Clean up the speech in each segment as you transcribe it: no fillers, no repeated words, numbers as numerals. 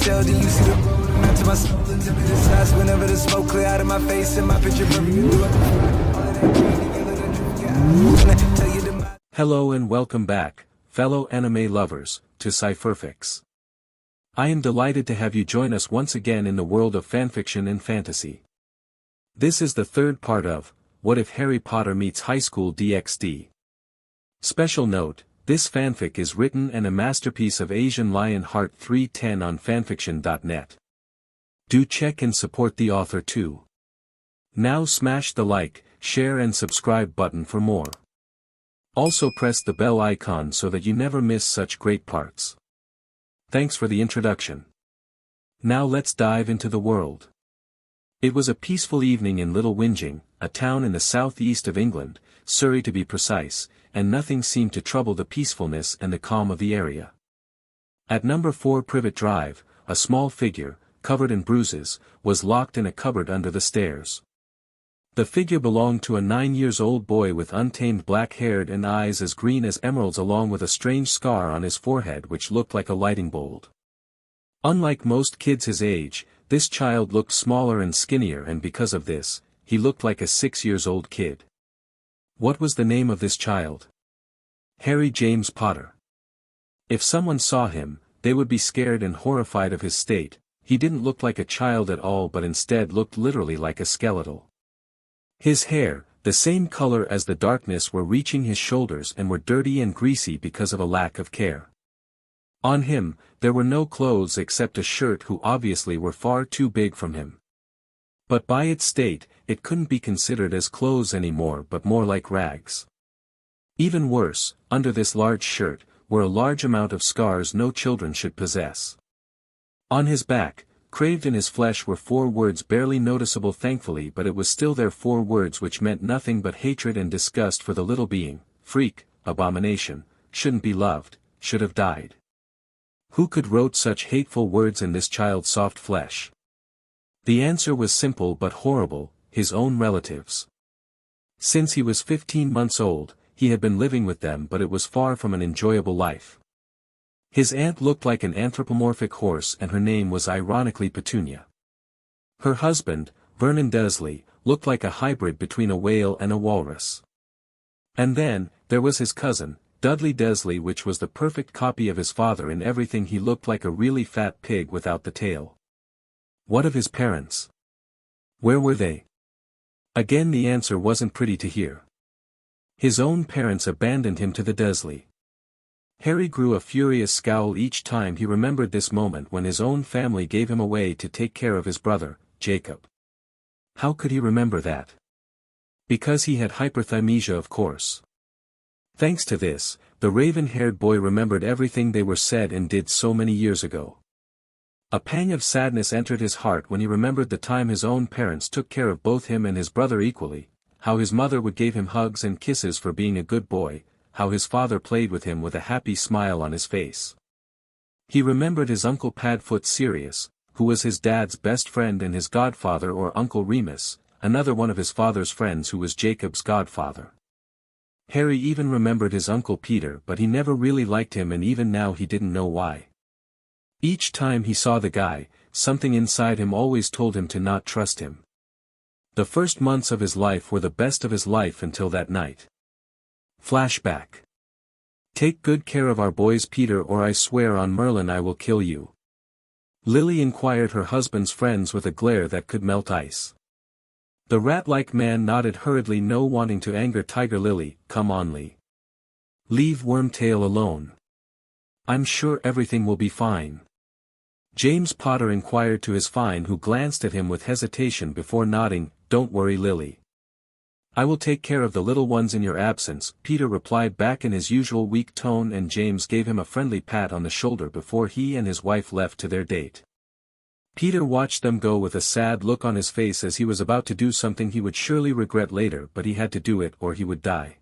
tell, then you see the road. I'm out to my soul into the size whenever the smoke clear out of my face and my picture perfect. Hello and welcome back, fellow anime lovers, to Cypherfics. I am delighted to have you join us once again in the world of fanfiction and fantasy. This is the third part of, What If Harry Potter Meets High School DxD. Special note, this fanfic is written and a masterpiece of Asian Lion Heart 310 on FANFICTIONnet. Do check and support the author too. Now smash the like, share and subscribe button for more. Also press the bell icon so that you never miss such great parts. Thanks for the introduction. Now let's dive into the world. It was a peaceful evening in Little Whinging, a town in the southeast of England, Surrey to be precise, and nothing seemed to trouble the peacefulness and the calm of the area. At number 4 Privet Drive, a small figure, covered in bruises, was locked in a cupboard under the stairs. The figure belonged to a 9-year-old boy with untamed black hair and eyes as green as emeralds, along with a strange scar on his forehead which looked like a lightning bolt. Unlike most kids his age, this child looked smaller and skinnier, and because of this, he looked like a 6-year-old kid. What was the name of this child? Harry James Potter. If someone saw him, they would be scared and horrified of his state. He didn't look like a child at all, but instead looked literally like a skeletal. His hair, the same color as the darkness, were reaching his shoulders and were dirty and greasy because of a lack of care. On him, there were no clothes except a shirt who obviously were far too big from him. But by its state, it couldn't be considered as clothes anymore but more like rags. Even worse, under this large shirt, were a large amount of scars no children should possess. On his back, craved in his flesh, were 4 words barely noticeable thankfully, but it was still their 4 words which meant nothing but hatred and disgust for the little being: freak, abomination, shouldn't be loved, should have died. Who could wrote such hateful words in this child's soft flesh? The answer was simple but horrible: his own relatives. Since he was 15 months old, he had been living with them, but it was far from an enjoyable life. His aunt looked like an anthropomorphic horse, and her name was ironically Petunia. Her husband, Vernon Dursley, looked like a hybrid between a whale and a walrus. And then, there was his cousin, Dudley Dursley, which was the perfect copy of his father in everything. He looked like a really fat pig without the tail. What of his parents? Where were they? Again the answer wasn't pretty to hear. His own parents abandoned him to the Dursley. Harry grew a furious scowl each time he remembered this moment when his own family gave him away to take care of his brother, Jacob. How could he remember that? Because he had hyperthymesia, of course. Thanks to this, the raven-haired boy remembered everything they were said and did so many years ago. A pang of sadness entered his heart when he remembered the time his own parents took care of both him and his brother equally, how his mother would give him hugs and kisses for being a good boy, how his father played with him with a happy smile on his face. He remembered his Uncle Padfoot Sirius, who was his dad's best friend, and his godfather, or Uncle Remus, another one of his father's friends who was Jacob's godfather. Harry even remembered his Uncle Peter, but he never really liked him, and even now he didn't know why. Each time he saw the guy, something inside him always told him to not trust him. The first months of his life were the best of his life until that night. Flashback. Take good care of our boys, Peter, or I swear on Merlin I will kill you. Lily inquired her husband's friends with a glare that could melt ice. The rat-like man nodded hurriedly, no wanting to anger Tiger Lily. Come on, Lee. Leave Wormtail alone. I'm sure everything will be fine. James Potter inquired to his Fine, who glanced at him with hesitation before nodding. Don't worry, Lily. I will take care of the little ones in your absence, Peter replied back in his usual weak tone, and James gave him a friendly pat on the shoulder before he and his wife left to their date. Peter watched them go with a sad look on his face, as he was about to do something he would surely regret later, but he had to do it or he would die.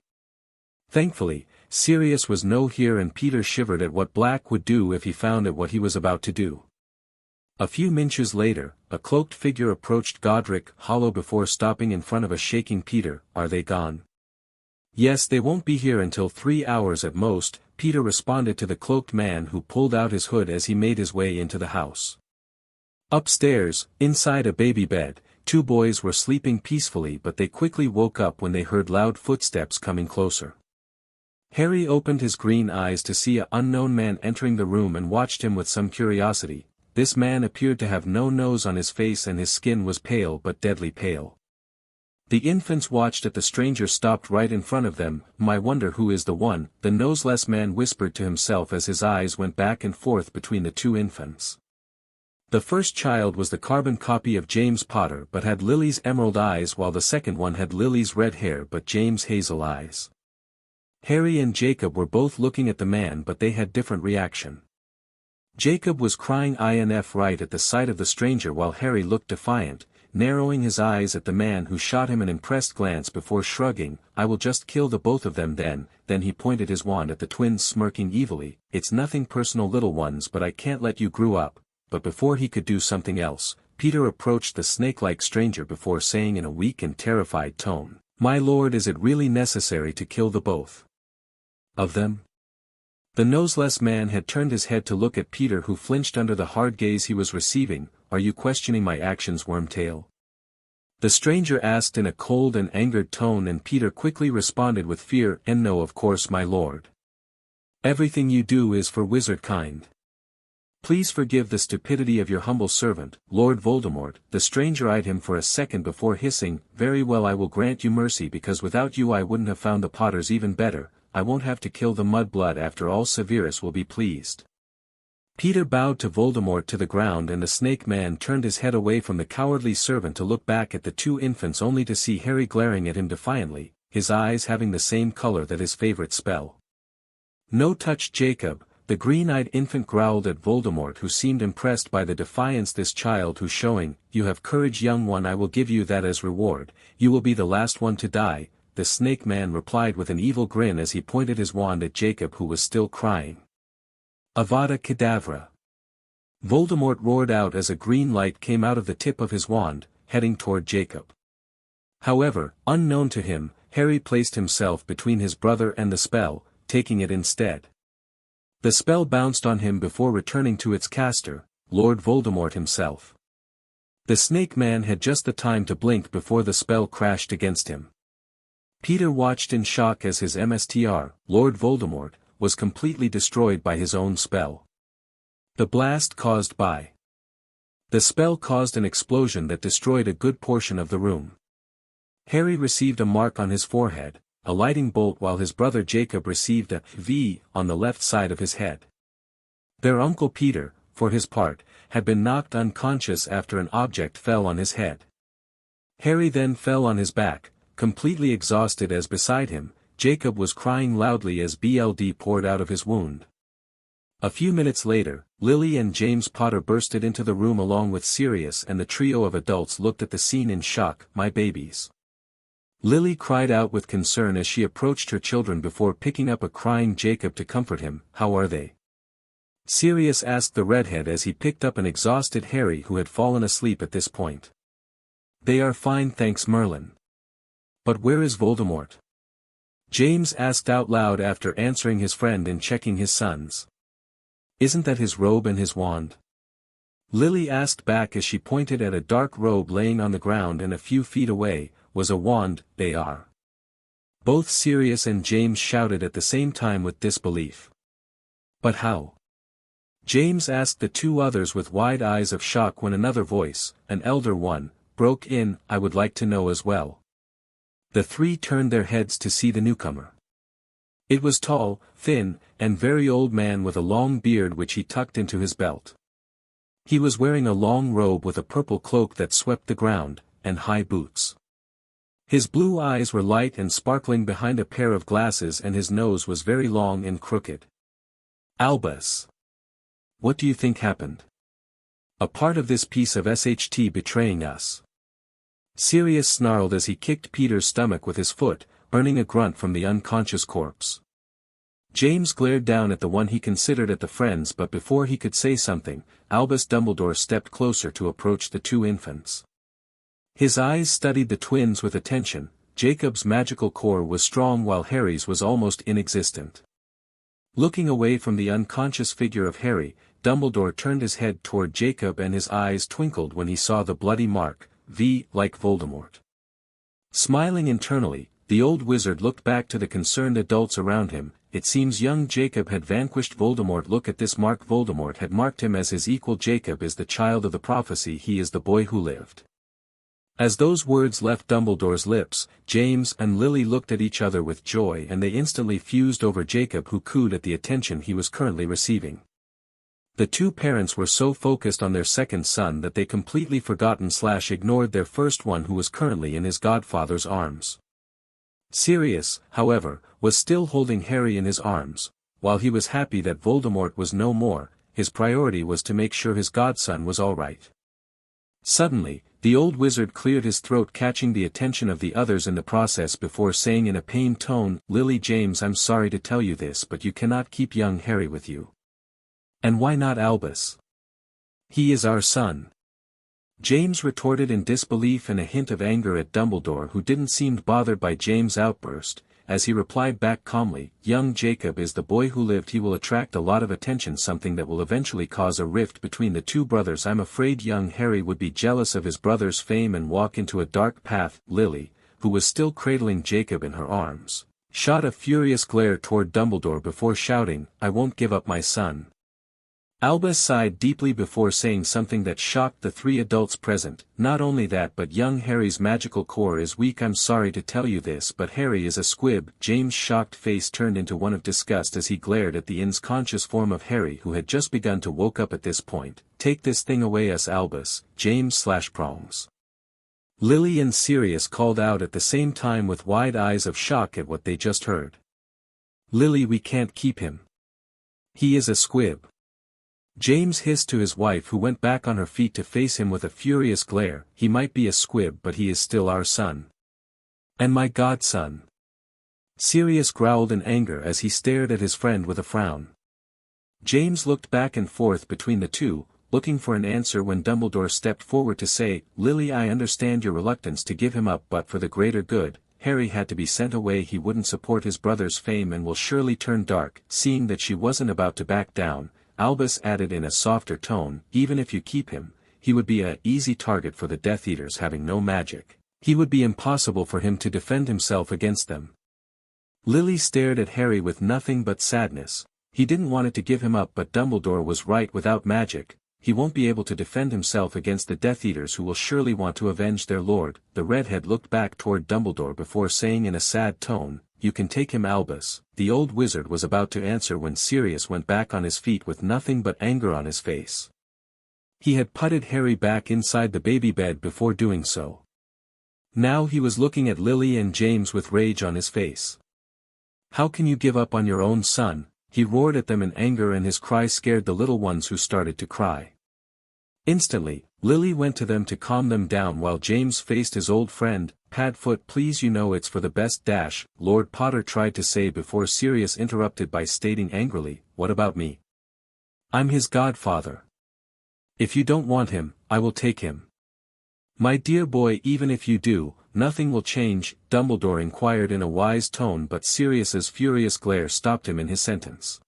Thankfully, Sirius was no here, and Peter shivered at what Black would do if he found out what he was about to do. A few minutes later, a cloaked figure approached Godric Hollow before stopping in front of a shaking Peter. Are they gone? Yes, they won't be here until 3 hours at most, Peter responded to the cloaked man, who pulled out his hood as he made his way into the house. Upstairs, inside a baby bed, two boys were sleeping peacefully, but they quickly woke up when they heard loud footsteps coming closer. Harry opened his green eyes to see an unknown man entering the room and watched him with some curiosity. This man appeared to have no nose on his face and his skin was pale but deadly pale. The infants watched as the stranger stopped right in front of them. "I wonder who is the one," the noseless man whispered to himself as his eyes went back and forth between the two infants. The first child was the carbon copy of James Potter but had Lily's emerald eyes, while the second one had Lily's red hair but James' hazel eyes. Harry and Jacob were both looking at the man, but they had different reaction. Jacob was crying INF right at the sight of the stranger, while Harry looked defiant, narrowing his eyes at the man who shot him an impressed glance before shrugging. "I will just kill the both of them then." Then he pointed his wand at the twins, smirking evilly. "It's nothing personal, little ones, but I can't let you grow up." But before he could do something else, Peter approached the snake-like stranger before saying in a weak and terrified tone, "My lord, is it really necessary to kill the both of them?" The noseless man had turned his head to look at Peter, who flinched under the hard gaze he was receiving. "Are you questioning my actions, Wormtail?" the stranger asked in a cold and angered tone, and Peter quickly responded with fear, "And no, of course, my lord. Everything you do is for wizard kind. Please forgive the stupidity of your humble servant, Lord Voldemort." The stranger eyed him for a second before hissing, "Very well, I will grant you mercy, because without you I wouldn't have found the Potters even better. I won't have to kill the mudblood after all. Severus will be pleased." Peter bowed to Voldemort to the ground, and the snake man turned his head away from the cowardly servant to look back at the two infants, only to see Harry glaring at him defiantly, his eyes having the same color that his favorite spell. "No touch, Jacob." The green-eyed infant growled at Voldemort, who seemed impressed by the defiance this child was showing. "You have courage, young one, I will give you that as reward. You will be the last one to die," the snake man replied with an evil grin as he pointed his wand at Jacob, who was still crying. "Avada Kedavra!" Voldemort roared out as a green light came out of the tip of his wand, heading toward Jacob. However, unknown to him, Harry placed himself between his brother and the spell, taking it instead. The spell bounced on him before returning to its caster, Lord Voldemort himself. The snake man had just the time to blink before the spell crashed against him. Peter watched in shock as his MSTR, Lord Voldemort, was completely destroyed by his own spell. The blast caused by the spell caused an explosion that destroyed a good portion of the room. Harry received a mark on his forehead, a lightning bolt, while his brother Jacob received a V on the left side of his head. Their uncle Peter, for his part, had been knocked unconscious after an object fell on his head. Harry then fell on his back, completely exhausted, as beside him, Jacob was crying loudly as blood poured out of his wound. A few minutes later, Lily and James Potter bursted into the room along with Sirius, and the trio of adults looked at the scene in shock. "My babies!" Lily cried out with concern as she approached her children before picking up a crying Jacob to comfort him. "How are they?" Sirius asked the redhead as he picked up an exhausted Harry, who had fallen asleep at this point. "They are fine, thanks, Merlin." "But where is Voldemort?" James asked out loud after answering his friend and checking his sons. "Isn't that his robe and his wand?" Lily asked back as she pointed at a dark robe laying on the ground, and a few feet away was a wand. "They are." Both Sirius and James shouted at the same time with disbelief. "But how?" James asked the two others with wide eyes of shock, when another voice, an elder one, broke in. "I would like to know as well." The three turned their heads to see the newcomer. It was tall, thin, and very old man with a long beard which he tucked into his belt. He was wearing a long robe with a purple cloak that swept the ground, and high boots. His blue eyes were light and sparkling behind a pair of glasses, and his nose was very long and crooked. "Albus! What do you think happened? A part of this piece of SHT betraying us." Sirius snarled as he kicked Peter's stomach with his foot, earning a grunt from the unconscious corpse. James glared down at the one he considered at the friends, but before he could say something, Albus Dumbledore stepped closer to approach the two infants. His eyes studied the twins with attention. Jacob's magical core was strong while Harry's was almost inexistent. Looking away from the unconscious figure of Harry, Dumbledore turned his head toward Jacob and his eyes twinkled when he saw the bloody mark, like Voldemort. Smiling internally, the old wizard looked back to the concerned adults around him. It seems young Jacob had vanquished Voldemort. Look at this mark. Voldemort had marked him as his equal. Jacob is the child of the prophecy. He is the boy who lived. As those words left Dumbledore's lips, James and Lily looked at each other with joy and they instantly fused over Jacob, who cooed at the attention he was currently receiving. The two parents were so focused on their second son that they completely forgotten/ignored their first one, who was currently in his godfather's arms. Sirius, however, was still holding Harry in his arms. While he was happy that Voldemort was no more, his priority was to make sure his godson was all right. Suddenly, the old wizard cleared his throat, catching the attention of the others in the process before saying in a pained tone, "Lily, James, I'm sorry to tell you this, but you cannot keep young Harry with you." "And why not Albus? He is our son." James retorted in disbelief and a hint of anger at Dumbledore, who didn't seem bothered by James' outburst, as he replied back calmly, "Young Jacob is the boy who lived. He will attract a lot of attention, something that will eventually cause a rift between the two brothers. I'm afraid young Harry would be jealous of his brother's fame and walk into a dark path." Lily, who was still cradling Jacob in her arms, shot a furious glare toward Dumbledore before shouting, "I won't give up my son." Albus sighed deeply before saying something that shocked the three adults present. "Not only that, but young Harry's magical core is weak. I'm sorry to tell you this, but Harry is a squib." James' shocked face turned into one of disgust as he glared at the unconscious form of Harry, who had just begun to woke up at this point. "Take this thing away, us Albus." James/prongs. Lily and Sirius called out at the same time with wide eyes of shock at what they just heard. "Lily, we can't keep him. He is a squib." James hissed to his wife, who went back on her feet to face him with a furious glare. "He might be a squib, but he is still our son. And my godson." Sirius growled in anger as he stared at his friend with a frown. James looked back and forth between the two, looking for an answer when Dumbledore stepped forward to say, "Lily, I understand your reluctance to give him up, but for the greater good, Harry had to be sent away. He wouldn't support his brother's fame and will surely turn dark." Seeing that she wasn't about to back down, Albus added in a softer tone, "Even if you keep him, he would be an easy target for the Death Eaters. Having no magic, he would be impossible for him to defend himself against them." Lily stared at Harry with nothing but sadness. He didn't want to give him up, but Dumbledore was right. Without magic, he won't be able to defend himself against the Death Eaters, who will surely want to avenge their lord. The redhead looked back toward Dumbledore before saying in a sad tone, "You can take him, Albus." The old wizard was about to answer when Sirius went back on his feet with nothing but anger on his face. He had putted Harry back inside the baby bed before doing so. Now he was looking at Lily and James with rage on his face. "How can you give up on your own son?" he roared at them in anger, and his cry scared the little ones, who started to cry. Instantly, Lily went to them to calm them down while James faced his old friend. "Padfoot, please, you know it's for the best." Lord Potter tried to say before Sirius interrupted by stating angrily, "What about me? I'm his godfather. If you don't want him, I will take him." "My dear boy, even if you do, nothing will change," Dumbledore inquired in a wise tone, but Sirius's furious glare stopped him in his sentence.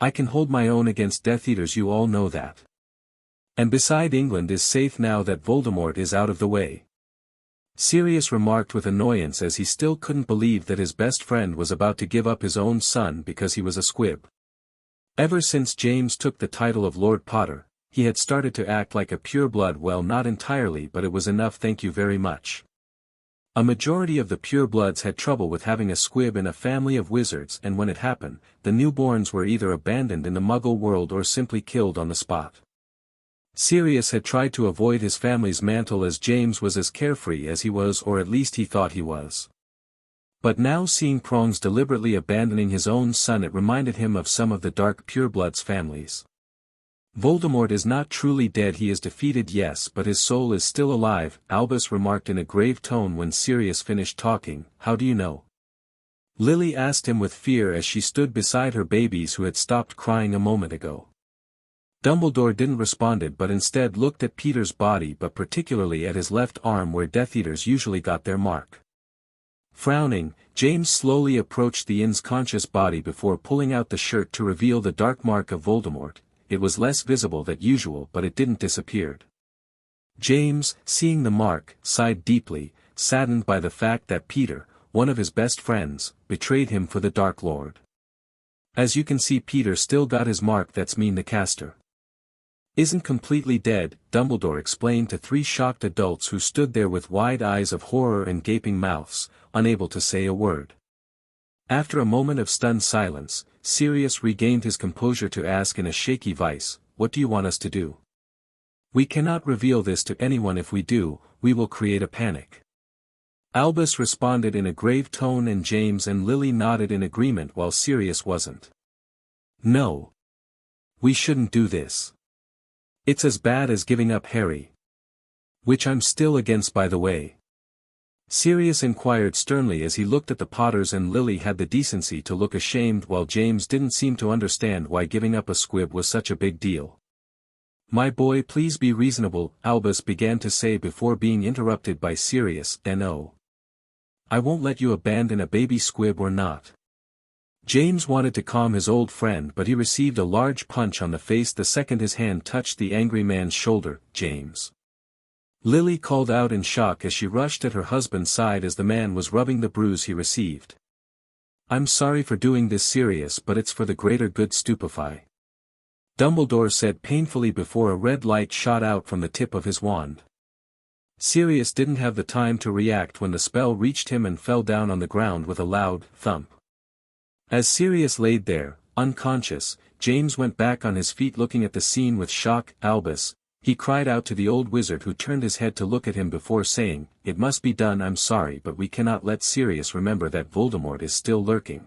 "I can hold my own against Death Eaters, you all know that. And beside, England is safe now that Voldemort is out of the way." Sirius remarked with annoyance as he still couldn't believe that his best friend was about to give up his own son because he was a squib. Ever since James took the title of Lord Potter, he had started to act like a pureblood. Well, not entirely, but it was enough. "Thank you very much." A majority of the purebloods had trouble with having a squib in a family of wizards, and when it happened, the newborns were either abandoned in the Muggle world or simply killed on the spot. Sirius had tried to avoid his family's mantle, as James was as carefree as he was, or at least he thought he was. But now, seeing Prongs deliberately abandoning his own son, it reminded him of some of the dark purebloods' families. "Voldemort is not truly dead. He is defeated, yes, but his soul is still alive," Albus remarked in a grave tone when Sirius finished talking. "How do you know?" Lily asked him with fear as she stood beside her babies, who had stopped crying a moment ago. Dumbledore didn't respond, but instead looked at Peter's body, but particularly at his left arm where Death Eaters usually got their mark. Frowning, James slowly approached the unconscious body before pulling out the shirt to reveal the dark mark of Voldemort. it was less visible than usual but it didn't disappear. James, seeing the mark, sighed deeply, saddened by the fact that Peter, one of his best friends, betrayed him for the Dark Lord. As you can see, Peter still got his mark. That's mean the caster isn't completely dead, Dumbledore explained to three shocked adults who stood there with wide eyes of horror and gaping mouths, unable to say a word. After a moment of stunned silence, Sirius regained his composure to ask in a shaky voice, "What do you want us to do? We cannot reveal this to anyone. If we do, we will create a panic." Albus responded in a grave tone and James and Lily nodded in agreement while Sirius wasn't. "No. We shouldn't do this. It's as bad as giving up Harry. Which I'm still against, by the way." Sirius inquired sternly as he looked at the Potters, and Lily had the decency to look ashamed while James didn't seem to understand why giving up a squib was such a big deal. "My boy, please be reasonable," Albus began to say before being interrupted by Sirius. "No. I won't let you abandon a baby squib or not." James wanted to calm his old friend but he received a large punch on the face the second his hand touched the angry man's shoulder. "James!" Lily called out in shock as she rushed at her husband's side as the man was rubbing the bruise he received. "I'm sorry for doing this, Sirius, but it's for the greater good. Stupefy," Dumbledore said painfully before a red light shot out from the tip of his wand. Sirius didn't have the time to react when the spell reached him and fell down on the ground with a loud thump. As Sirius laid there, unconscious, James went back on his feet looking at the scene with shock. "Albus," he cried out to the old wizard who turned his head to look at him before saying, "It must be done. I'm sorry, but we cannot let Sirius remember that Voldemort is still lurking."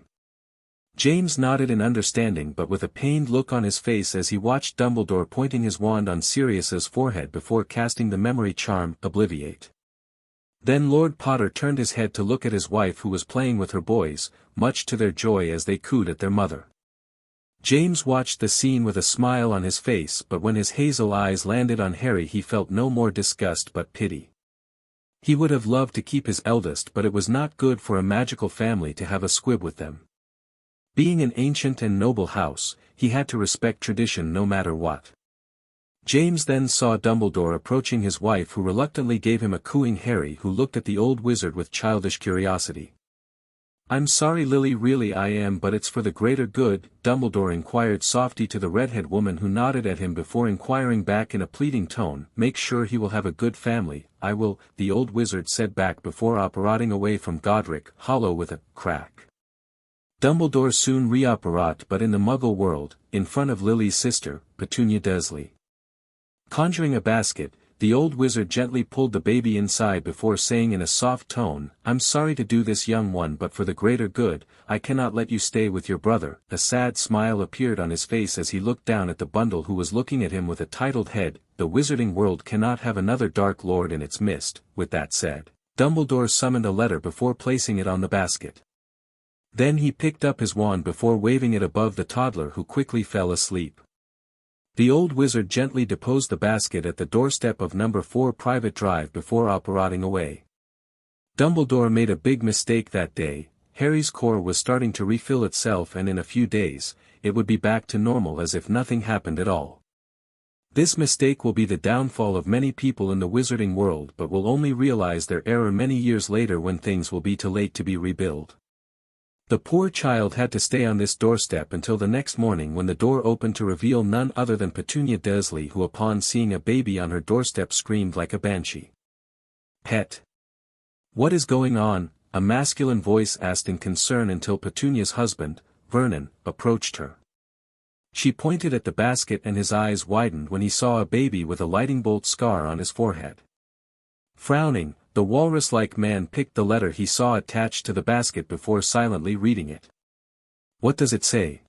James nodded in understanding but with a pained look on his face as he watched Dumbledore pointing his wand on Sirius's forehead before casting the memory charm, Obliviate. Then Lord Potter turned his head to look at his wife who was playing with her boys, much to their joy as they cooed at their mother. James watched the scene with a smile on his face, but when his hazel eyes landed on Harry he felt no more disgust but pity. He would have loved to keep his eldest, but it was not good for a magical family to have a squib with them. Being an ancient and noble house, he had to respect tradition no matter what. James then saw Dumbledore approaching his wife who reluctantly gave him a cooing Harry who looked at the old wizard with childish curiosity. "I'm sorry, Lily, really I am, but it's for the greater good," Dumbledore inquired softly to the redhead woman who nodded at him before inquiring back in a pleading tone, "Make sure he will have a good family." "I will," the old wizard said back before operating away from Godric Hollow with a crack. Dumbledore soon reapparat but in the Muggle world, in front of Lily's sister, Petunia Dursley. Conjuring a basket, the old wizard gently pulled the baby inside before saying in a soft tone, "I'm sorry to do this, young one, but for the greater good, I cannot let you stay with your brother." A sad smile appeared on his face as he looked down at the bundle who was looking at him with a titled head. "The wizarding world cannot have another Dark Lord in its midst." With that said, Dumbledore summoned a letter before placing it on the basket. Then he picked up his wand before waving it above the toddler who quickly fell asleep. The old wizard gently deposed the basket at the doorstep of number 4 Private Drive before operating away. Dumbledore made a big mistake that day. Harry's core was starting to refill itself and in a few days, it would be back to normal as if nothing happened at all. This mistake will be the downfall of many people in the wizarding world but will only realize their error many years later when things will be too late to be rebuilt. The poor child had to stay on this doorstep until the next morning when the door opened to reveal none other than Petunia Dursley who upon seeing a baby on her doorstep screamed like a banshee. "Pet! What is going on?" a masculine voice asked in concern until Petunia's husband, Vernon, approached her. She pointed at the basket and his eyes widened when he saw a baby with a lightning bolt scar on his forehead. Frowning, the walrus-like man picked the letter he saw attached to the basket before silently reading it. "What does it say?"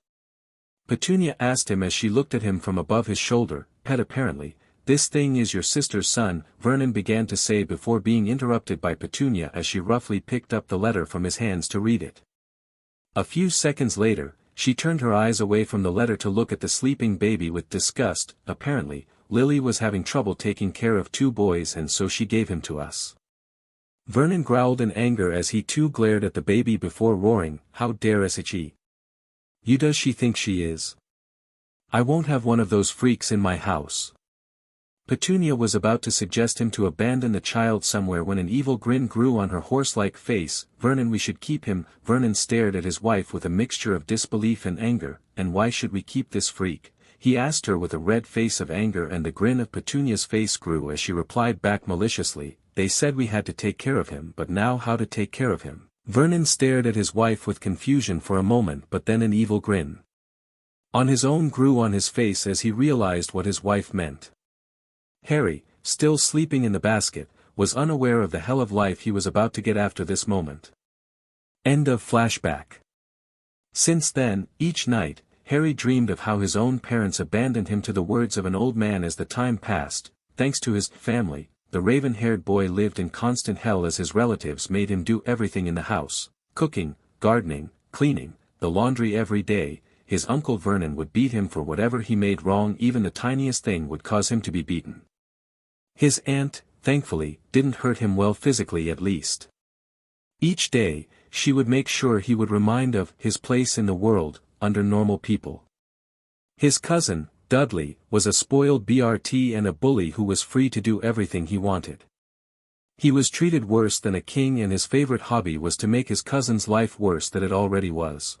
Petunia asked him as she looked at him from above his shoulder. "Pet, apparently, this thing is your sister's son," Vernon began to say before being interrupted by Petunia as she roughly picked up the letter from his hands to read it. A few seconds later, she turned her eyes away from the letter to look at the sleeping baby with disgust. "Apparently, Lily was having trouble taking care of 2 boys and so she gave him to us." Vernon growled in anger as he too glared at the baby before roaring, "How dare she? You does she think she is? I won't have one of those freaks in my house." Petunia was about to suggest him to abandon the child somewhere when an evil grin grew on her horse-like face. "Vernon, we should keep him." Vernon stared at his wife with a mixture of disbelief and anger. "And why should we keep this freak?" he asked her with a red face of anger, and the grin of Petunia's face grew as she replied back maliciously, "They said we had to take care of him, but now how to take care of him?" Vernon stared at his wife with confusion for a moment, but then an evil grin on his own grew on his face as he realized what his wife meant. Harry, still sleeping in the basket, was unaware of the hell of life he was about to get after this moment. End of flashback. Since then, each night, Harry dreamed of how his own parents abandoned him to the words of an old man. As the time passed, thanks to his family, the raven-haired boy lived in constant hell as his relatives made him do everything in the house: cooking, gardening, cleaning, the laundry every day. His uncle Vernon would beat him for whatever he made wrong. Even the tiniest thing would cause him to be beaten. His aunt, thankfully, didn't hurt him, well, physically at least. Each day, she would make sure he would remind of his place in the world, under normal people. His cousin, Dudley, was a spoiled BRT and a bully who was free to do everything he wanted. He was treated worse than a king, and his favorite hobby was to make his cousin's life worse than it already was.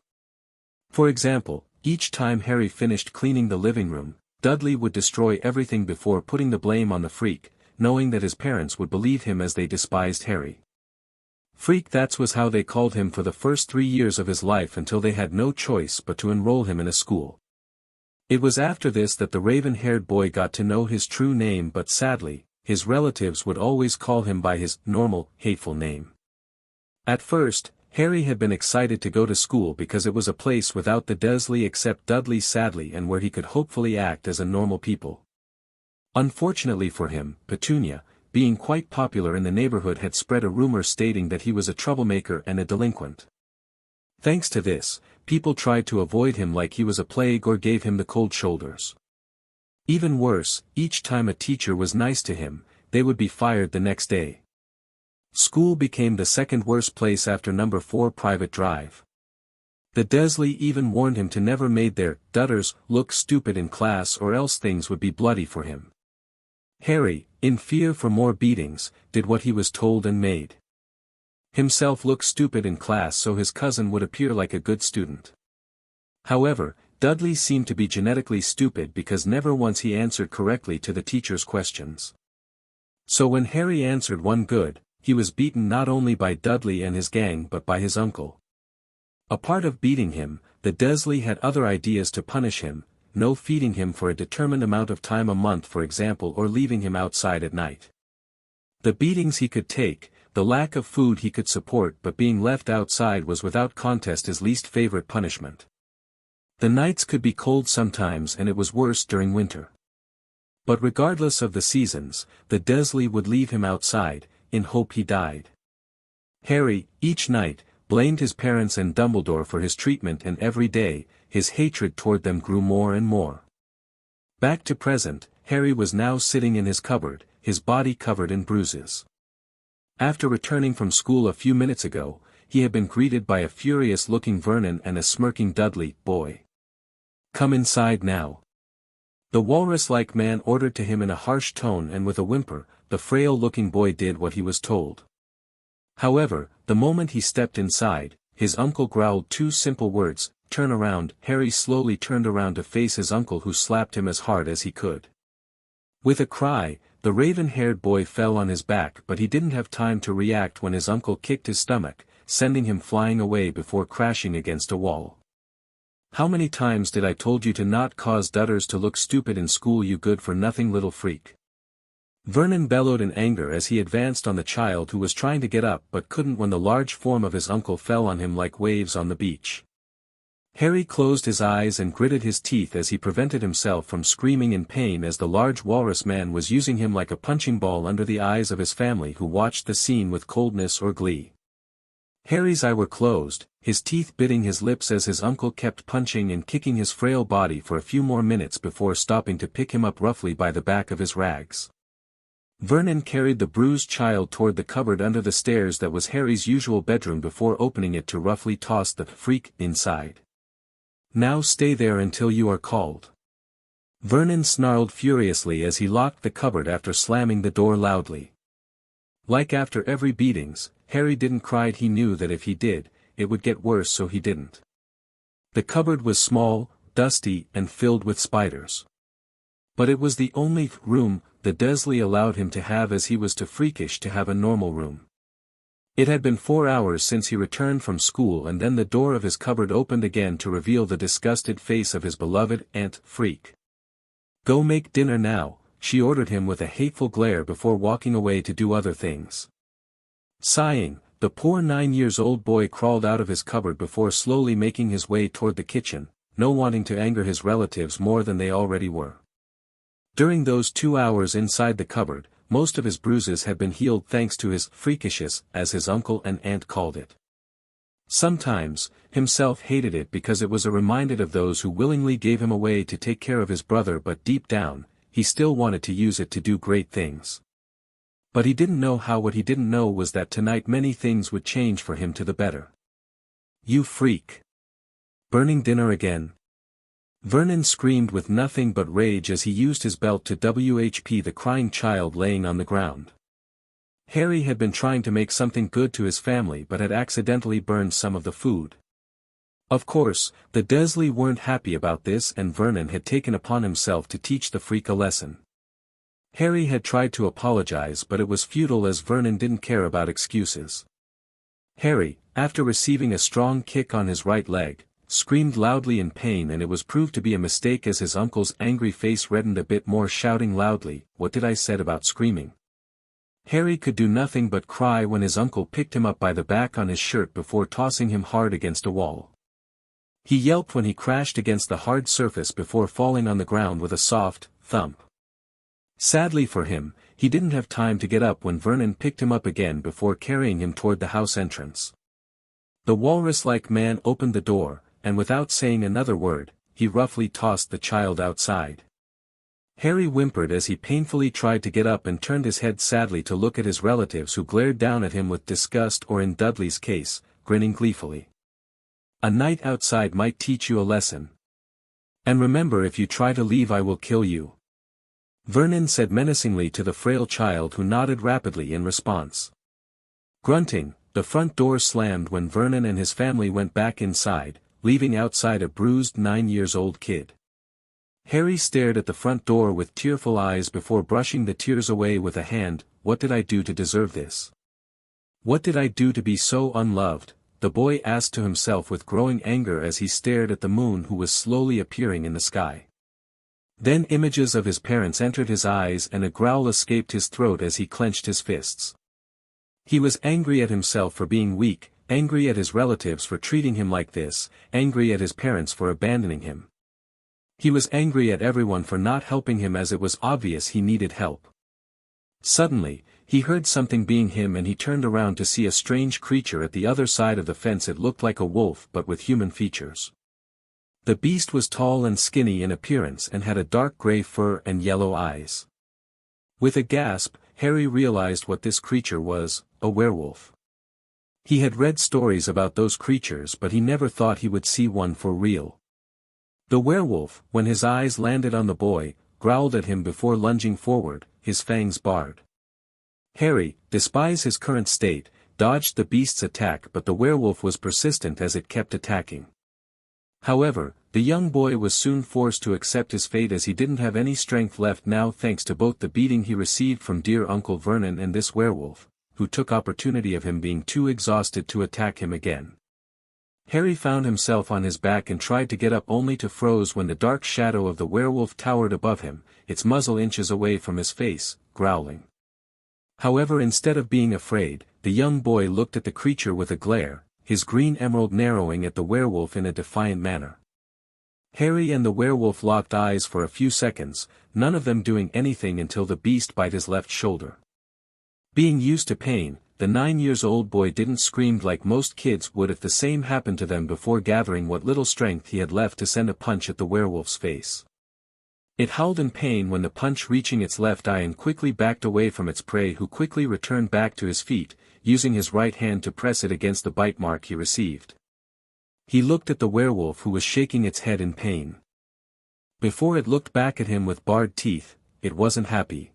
For example, each time Harry finished cleaning the living room, Dudley would destroy everything before putting the blame on the freak, knowing that his parents would believe him as they despised Harry. Freak, that was how they called him for the first 3 years of his life, until they had no choice but to enroll him in a school. It was after this that the raven-haired boy got to know his true name, but sadly, his relatives would always call him by his normal, hateful name. At first, Harry had been excited to go to school because it was a place without the Dursley except Dudley, sadly, and where he could hopefully act as a normal people. Unfortunately for him, Petunia, being quite popular in the neighborhood, had spread a rumor stating that he was a troublemaker and a delinquent. Thanks to this, people tried to avoid him like he was a plague or gave him the cold shoulders. Even worse, each time a teacher was nice to him, they would be fired the next day. School became the second worst place after number 4 Private Drive. The Dursley even warned him to never make their daughters look stupid in class, or else things would be bloody for him. Harry, in fear for more beatings, did what he was told and made himself look stupid in class so his cousin would appear like a good student. However, Dudley seemed to be genetically stupid because never once he answered correctly to the teacher's questions. So when Harry answered one good, he was beaten not only by Dudley and his gang but by his uncle. A part of beating him, the Dursley had other ideas to punish him: no feeding him for a determined amount of time a month, for example, or leaving him outside at night. The beatings he could take, the lack of food he could support, but being left outside was without contest his least favorite punishment. The nights could be cold sometimes, and it was worse during winter. But regardless of the seasons, the Dursley would leave him outside, in hope he died. Harry, each night, blamed his parents and Dumbledore for his treatment, and every day, his hatred toward them grew more and more. Back to present, Harry was now sitting in his cupboard, his body covered in bruises. After returning from school a few minutes ago, he had been greeted by a furious-looking Vernon and a smirking Dudley. "Boy, come inside now," the walrus-like man ordered to him in a harsh tone, and with a whimper, the frail-looking boy did what he was told. However, the moment he stepped inside, his uncle growled 2 simple words: "Turn around." Harry slowly turned around to face his uncle, who slapped him as hard as he could. With a cry, the raven-haired boy fell on his back, but he didn't have time to react when his uncle kicked his stomach, sending him flying away before crashing against a wall. "How many times did I told you to not cause daughters to look stupid in school, you good-for-nothing little freak?" Vernon bellowed in anger as he advanced on the child, who was trying to get up but couldn't when the large form of his uncle fell on him like waves on the beach. Harry closed his eyes and gritted his teeth as he prevented himself from screaming in pain, as the large walrus man was using him like a punching ball under the eyes of his family, who watched the scene with coldness or glee. Harry's eyes were closed, his teeth biting his lips as his uncle kept punching and kicking his frail body for a few more minutes before stopping to pick him up roughly by the back of his rags. Vernon carried the bruised child toward the cupboard under the stairs that was Harry's usual bedroom before opening it to roughly toss the freak inside. "Now stay there until you are called." Vernon snarled furiously as he locked the cupboard after slamming the door loudly. Like after every beatings, Harry didn't cry. He knew that if he did, it would get worse, so he didn't. The cupboard was small, dusty, and filled with spiders. But it was the only room the Dursley allowed him to have, as he was too freakish to have a normal room. It had been 4 hours since he returned from school, and then the door of his cupboard opened again to reveal the disgusted face of his beloved Aunt Freak. "Go make dinner now," she ordered him with a hateful glare before walking away to do other things. Sighing, the poor 9-year-old boy crawled out of his cupboard before slowly making his way toward the kitchen, no wanting to anger his relatives more than they already were. During those 2 hours inside the cupboard, most of his bruises had been healed thanks to his freakishness, as his uncle and aunt called it. Sometimes, himself hated it because it was a reminder of those who willingly gave him away to take care of his brother, but deep down, he still wanted to use it to do great things. But he didn't know how. What he didn't know was that tonight many things would change for him to the better. "You freak! Burning dinner again?" Vernon screamed with nothing but rage as he used his belt to whp the crying child laying on the ground. Harry had been trying to make something good to his family but had accidentally burned some of the food. Of course, the Dursley weren't happy about this, and Vernon had taken upon himself to teach the freak a lesson. Harry had tried to apologize, but it was futile, as Vernon didn't care about excuses. Harry, after receiving a strong kick on his right leg, screamed loudly in pain, and it was proved to be a mistake as his uncle's angry face reddened a bit more, shouting loudly, "What did I said about screaming?" Harry could do nothing but cry when his uncle picked him up by the back on his shirt before tossing him hard against a wall. He yelped when he crashed against the hard surface before falling on the ground with a soft thump. Sadly for him, he didn't have time to get up when Vernon picked him up again before carrying him toward the house entrance. The walrus-like man opened the door, and without saying another word, he roughly tossed the child outside. Harry whimpered as he painfully tried to get up and turned his head sadly to look at his relatives, who glared down at him with disgust, or in Dudley's case, grinning gleefully. "A night outside might teach you a lesson. And remember, if you try to leave I will kill you," Vernon said menacingly to the frail child, who nodded rapidly in response. Grunting, the front door slammed when Vernon and his family went back inside, leaving outside a bruised 9-year-old kid. Harry stared at the front door with tearful eyes before brushing the tears away with a hand. "What did I do to deserve this? What did I do to be so unloved?" the boy asked to himself with growing anger as he stared at the moon, who was slowly appearing in the sky. Then images of his parents entered his eyes, and a growl escaped his throat as he clenched his fists. He was angry at himself for being weak, angry at his relatives for treating him like this, angry at his parents for abandoning him. He was angry at everyone for not helping him, as it was obvious he needed help. Suddenly, he heard something being him, and he turned around to see a strange creature at the other side of the fence. It looked like a wolf but with human features. The beast was tall and skinny in appearance and had a dark gray fur and yellow eyes. With a gasp, Harry realized what this creature was: a werewolf. He had read stories about those creatures, but he never thought he would see one for real. The werewolf, when his eyes landed on the boy, growled at him before lunging forward, his fangs bared. Harry, despite his current state, dodged the beast's attack, but the werewolf was persistent as it kept attacking. However, the young boy was soon forced to accept his fate, as he didn't have any strength left now, thanks to both the beating he received from dear Uncle Vernon and this werewolf, who took opportunity of him being too exhausted to attack him again. Harry found himself on his back and tried to get up, only to froze when the dark shadow of the werewolf towered above him, its muzzle inches away from his face, growling. However, instead of being afraid, the young boy looked at the creature with a glare, his green emerald narrowing at the werewolf in a defiant manner. Harry and the werewolf locked eyes for a few seconds, none of them doing anything until the beast bit his left shoulder. Being used to pain, the 9-year-old boy didn't scream like most kids would if the same happened to them, before gathering what little strength he had left to send a punch at the werewolf's face. It howled in pain when the punch reaching its left eye, and quickly backed away from its prey, who quickly returned back to his feet, using his right hand to press it against the bite mark he received. He looked at the werewolf, who was shaking its head in pain. Before it looked back at him with bared teeth, it wasn't happy.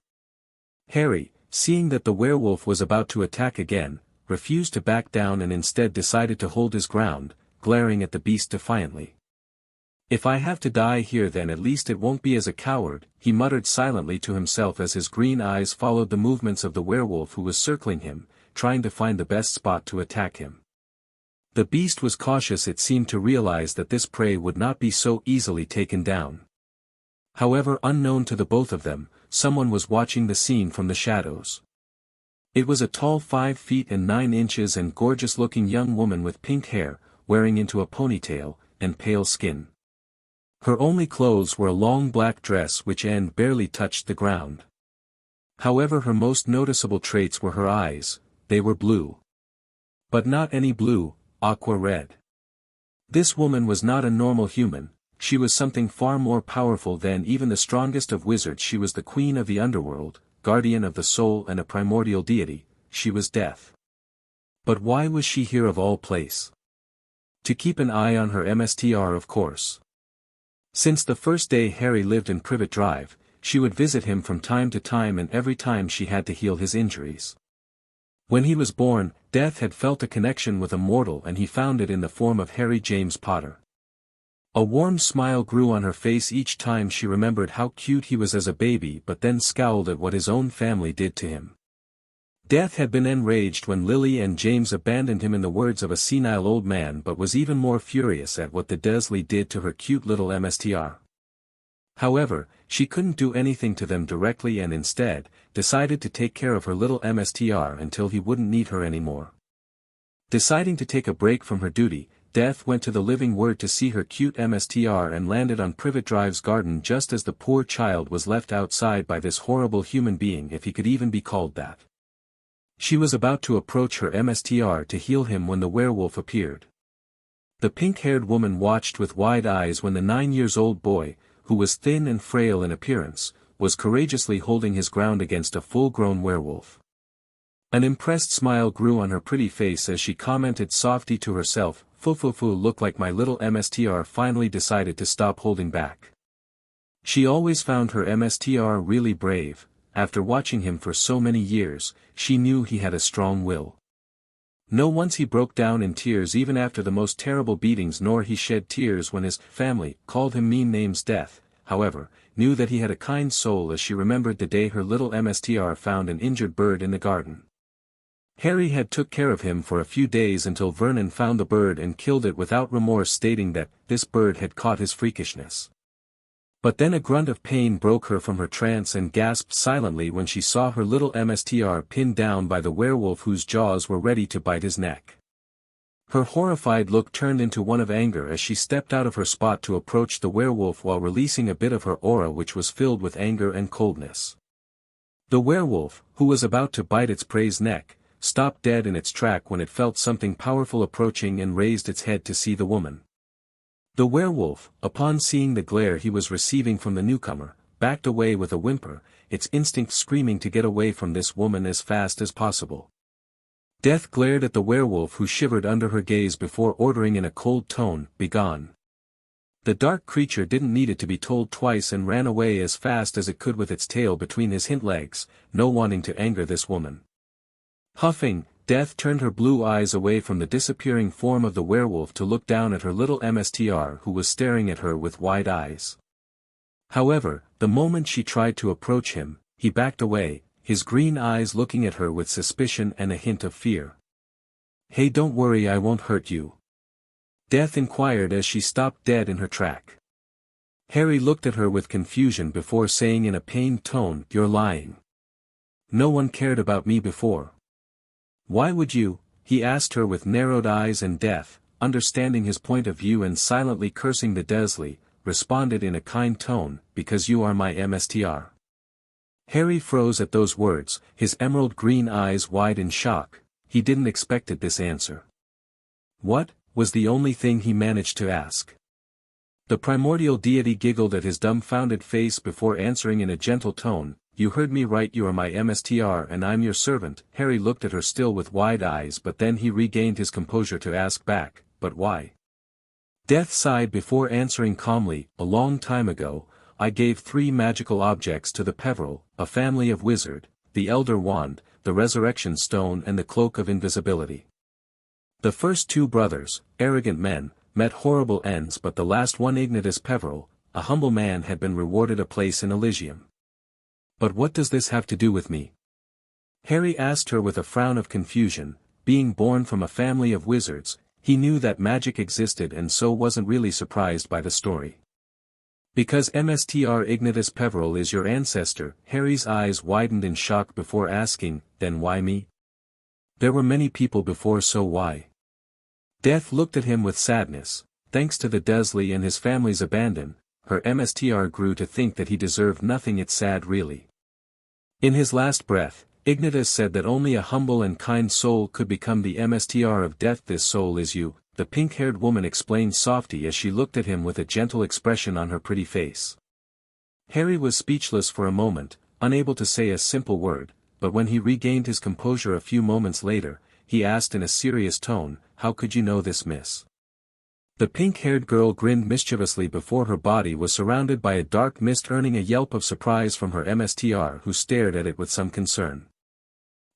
Harry, seeing that the werewolf was about to attack again, refused to back down and instead decided to hold his ground, glaring at the beast defiantly. "If I have to die here then at least it won't be as a coward," he muttered silently to himself as his green eyes followed the movements of the werewolf who was circling him, trying to find the best spot to attack him. The beast was cautious. It seemed to realize that this prey would not be so easily taken down. However, unknown to the both of them, someone was watching the scene from the shadows. It was a tall 5 feet and 9 inches and gorgeous-looking young woman with pink hair, wearing into a ponytail, and pale skin. Her only clothes were a long black dress which end barely touched the ground. However, her most noticeable traits were her eyes. They were blue. But not any blue, aqua red. This woman was not a normal human. She was something far more powerful than even the strongest of wizards. She was the queen of the underworld, guardian of the soul and a primordial deity. She was Death. But why was she here of all place? To keep an eye on her MSTR, of course. Since the first day Harry lived in Privet Drive, she would visit him from time to time, and every time she had to heal his injuries. When he was born, Death had felt a connection with a mortal, and he found it in the form of Harry James Potter. A warm smile grew on her face each time she remembered how cute he was as a baby, but then scowled at what his own family did to him. Death had been enraged when Lily and James abandoned him, in the words of a senile old man, but was even more furious at what the Dursley did to her cute little MSTR. However, she couldn't do anything to them directly and instead, decided to take care of her little MSTR until he wouldn't need her anymore. Deciding to take a break from her duty, Death went to the Living Word to see her cute MSTR and landed on Privet Drive's garden just as the poor child was left outside by this horrible human being, if he could even be called that. She was about to approach her MSTR to heal him when the werewolf appeared. The pink-haired woman watched with wide eyes when the 9-year-old boy, who was thin and frail in appearance, was courageously holding his ground against a full-grown werewolf. An impressed smile grew on her pretty face as she commented softly to herself, "Fu look like my little MSTR finally decided to stop holding back." She always found her MSTR really brave. After watching him for so many years, she knew he had a strong will. No once he broke down in tears even after the most terrible beatings, nor he shed tears when his family called him mean names. Death, however, knew that he had a kind soul as she remembered the day her little MSTR found an injured bird in the garden. Harry had took care of him for a few days until Vernon found the bird and killed it without remorse, stating that this bird had caught his freakishness. But then a grunt of pain broke her from her trance and gasped silently when she saw her little MSTR pinned down by the werewolf whose jaws were ready to bite his neck. Her horrified look turned into one of anger as she stepped out of her spot to approach the werewolf while releasing a bit of her aura which was filled with anger and coldness. The werewolf, who was about to bite its prey's neck, stopped dead in its track when it felt something powerful approaching and raised its head to see the woman. The werewolf, upon seeing the glare he was receiving from the newcomer, backed away with a whimper, its instinct screaming to get away from this woman as fast as possible. Death glared at the werewolf, who shivered under her gaze before ordering in a cold tone, "Begone." The dark creature didn't need it to be told twice and ran away as fast as it could with its tail between his hind legs, no wanting to anger this woman. Huffing, Death turned her blue eyes away from the disappearing form of the werewolf to look down at her little MSTR, who was staring at her with wide eyes. However, the moment she tried to approach him, he backed away, his green eyes looking at her with suspicion and a hint of fear. "Hey, don't worry, I won't hurt you?" Death inquired as she stopped dead in her track. Harry looked at her with confusion before saying in a pained tone, "You're lying. No one cared about me before." "Why would you?" he asked her with narrowed eyes, and Death, understanding his point of view and silently cursing the Dursley, responded in a kind tone, "Because you are my MSTR." Harry froze at those words, his emerald green eyes wide in shock. He didn't expect this answer. "What?" was the only thing he managed to ask. The primordial deity giggled at his dumbfounded face before answering in a gentle tone, "You heard me right, you are my MSTR and I'm your servant." Harry looked at her still with wide eyes, but then he regained his composure to ask back, "But why?" Death sighed before answering calmly, "A long time ago, I gave 3 magical objects to the Peveril, a family of wizard, the Elder Wand, the Resurrection Stone and the Cloak of Invisibility. The first 2 brothers, arrogant men, met horrible ends, but the last one, Ignatus Peveril, a humble man, had been rewarded a place in Elysium. But what does this have to do with me? Harry asked her with a frown of confusion. Being born from a family of wizards, he knew that magic existed and so wasn't really surprised by the story. Because Mr. Ignatus Peveril is your ancestor, Harry's eyes widened in shock before asking, then why me? There were many people before, so why? Death looked at him with sadness. Thanks to the Dursley and his family's abandon, her Mr. grew to think that he deserved nothing. It's sad, really. In his last breath, Ignatus said that only a humble and kind soul could become the Mr. of death. This soul is you, the pink-haired woman explained softly as she looked at him with a gentle expression on her pretty face. Harry was speechless for a moment, unable to say a simple word, but when he regained his composure a few moments later, he asked in a serious tone, "How could you know this, miss?" The pink-haired girl grinned mischievously before her body was surrounded by a dark mist, earning a yelp of surprise from her Mr. who stared at it with some concern.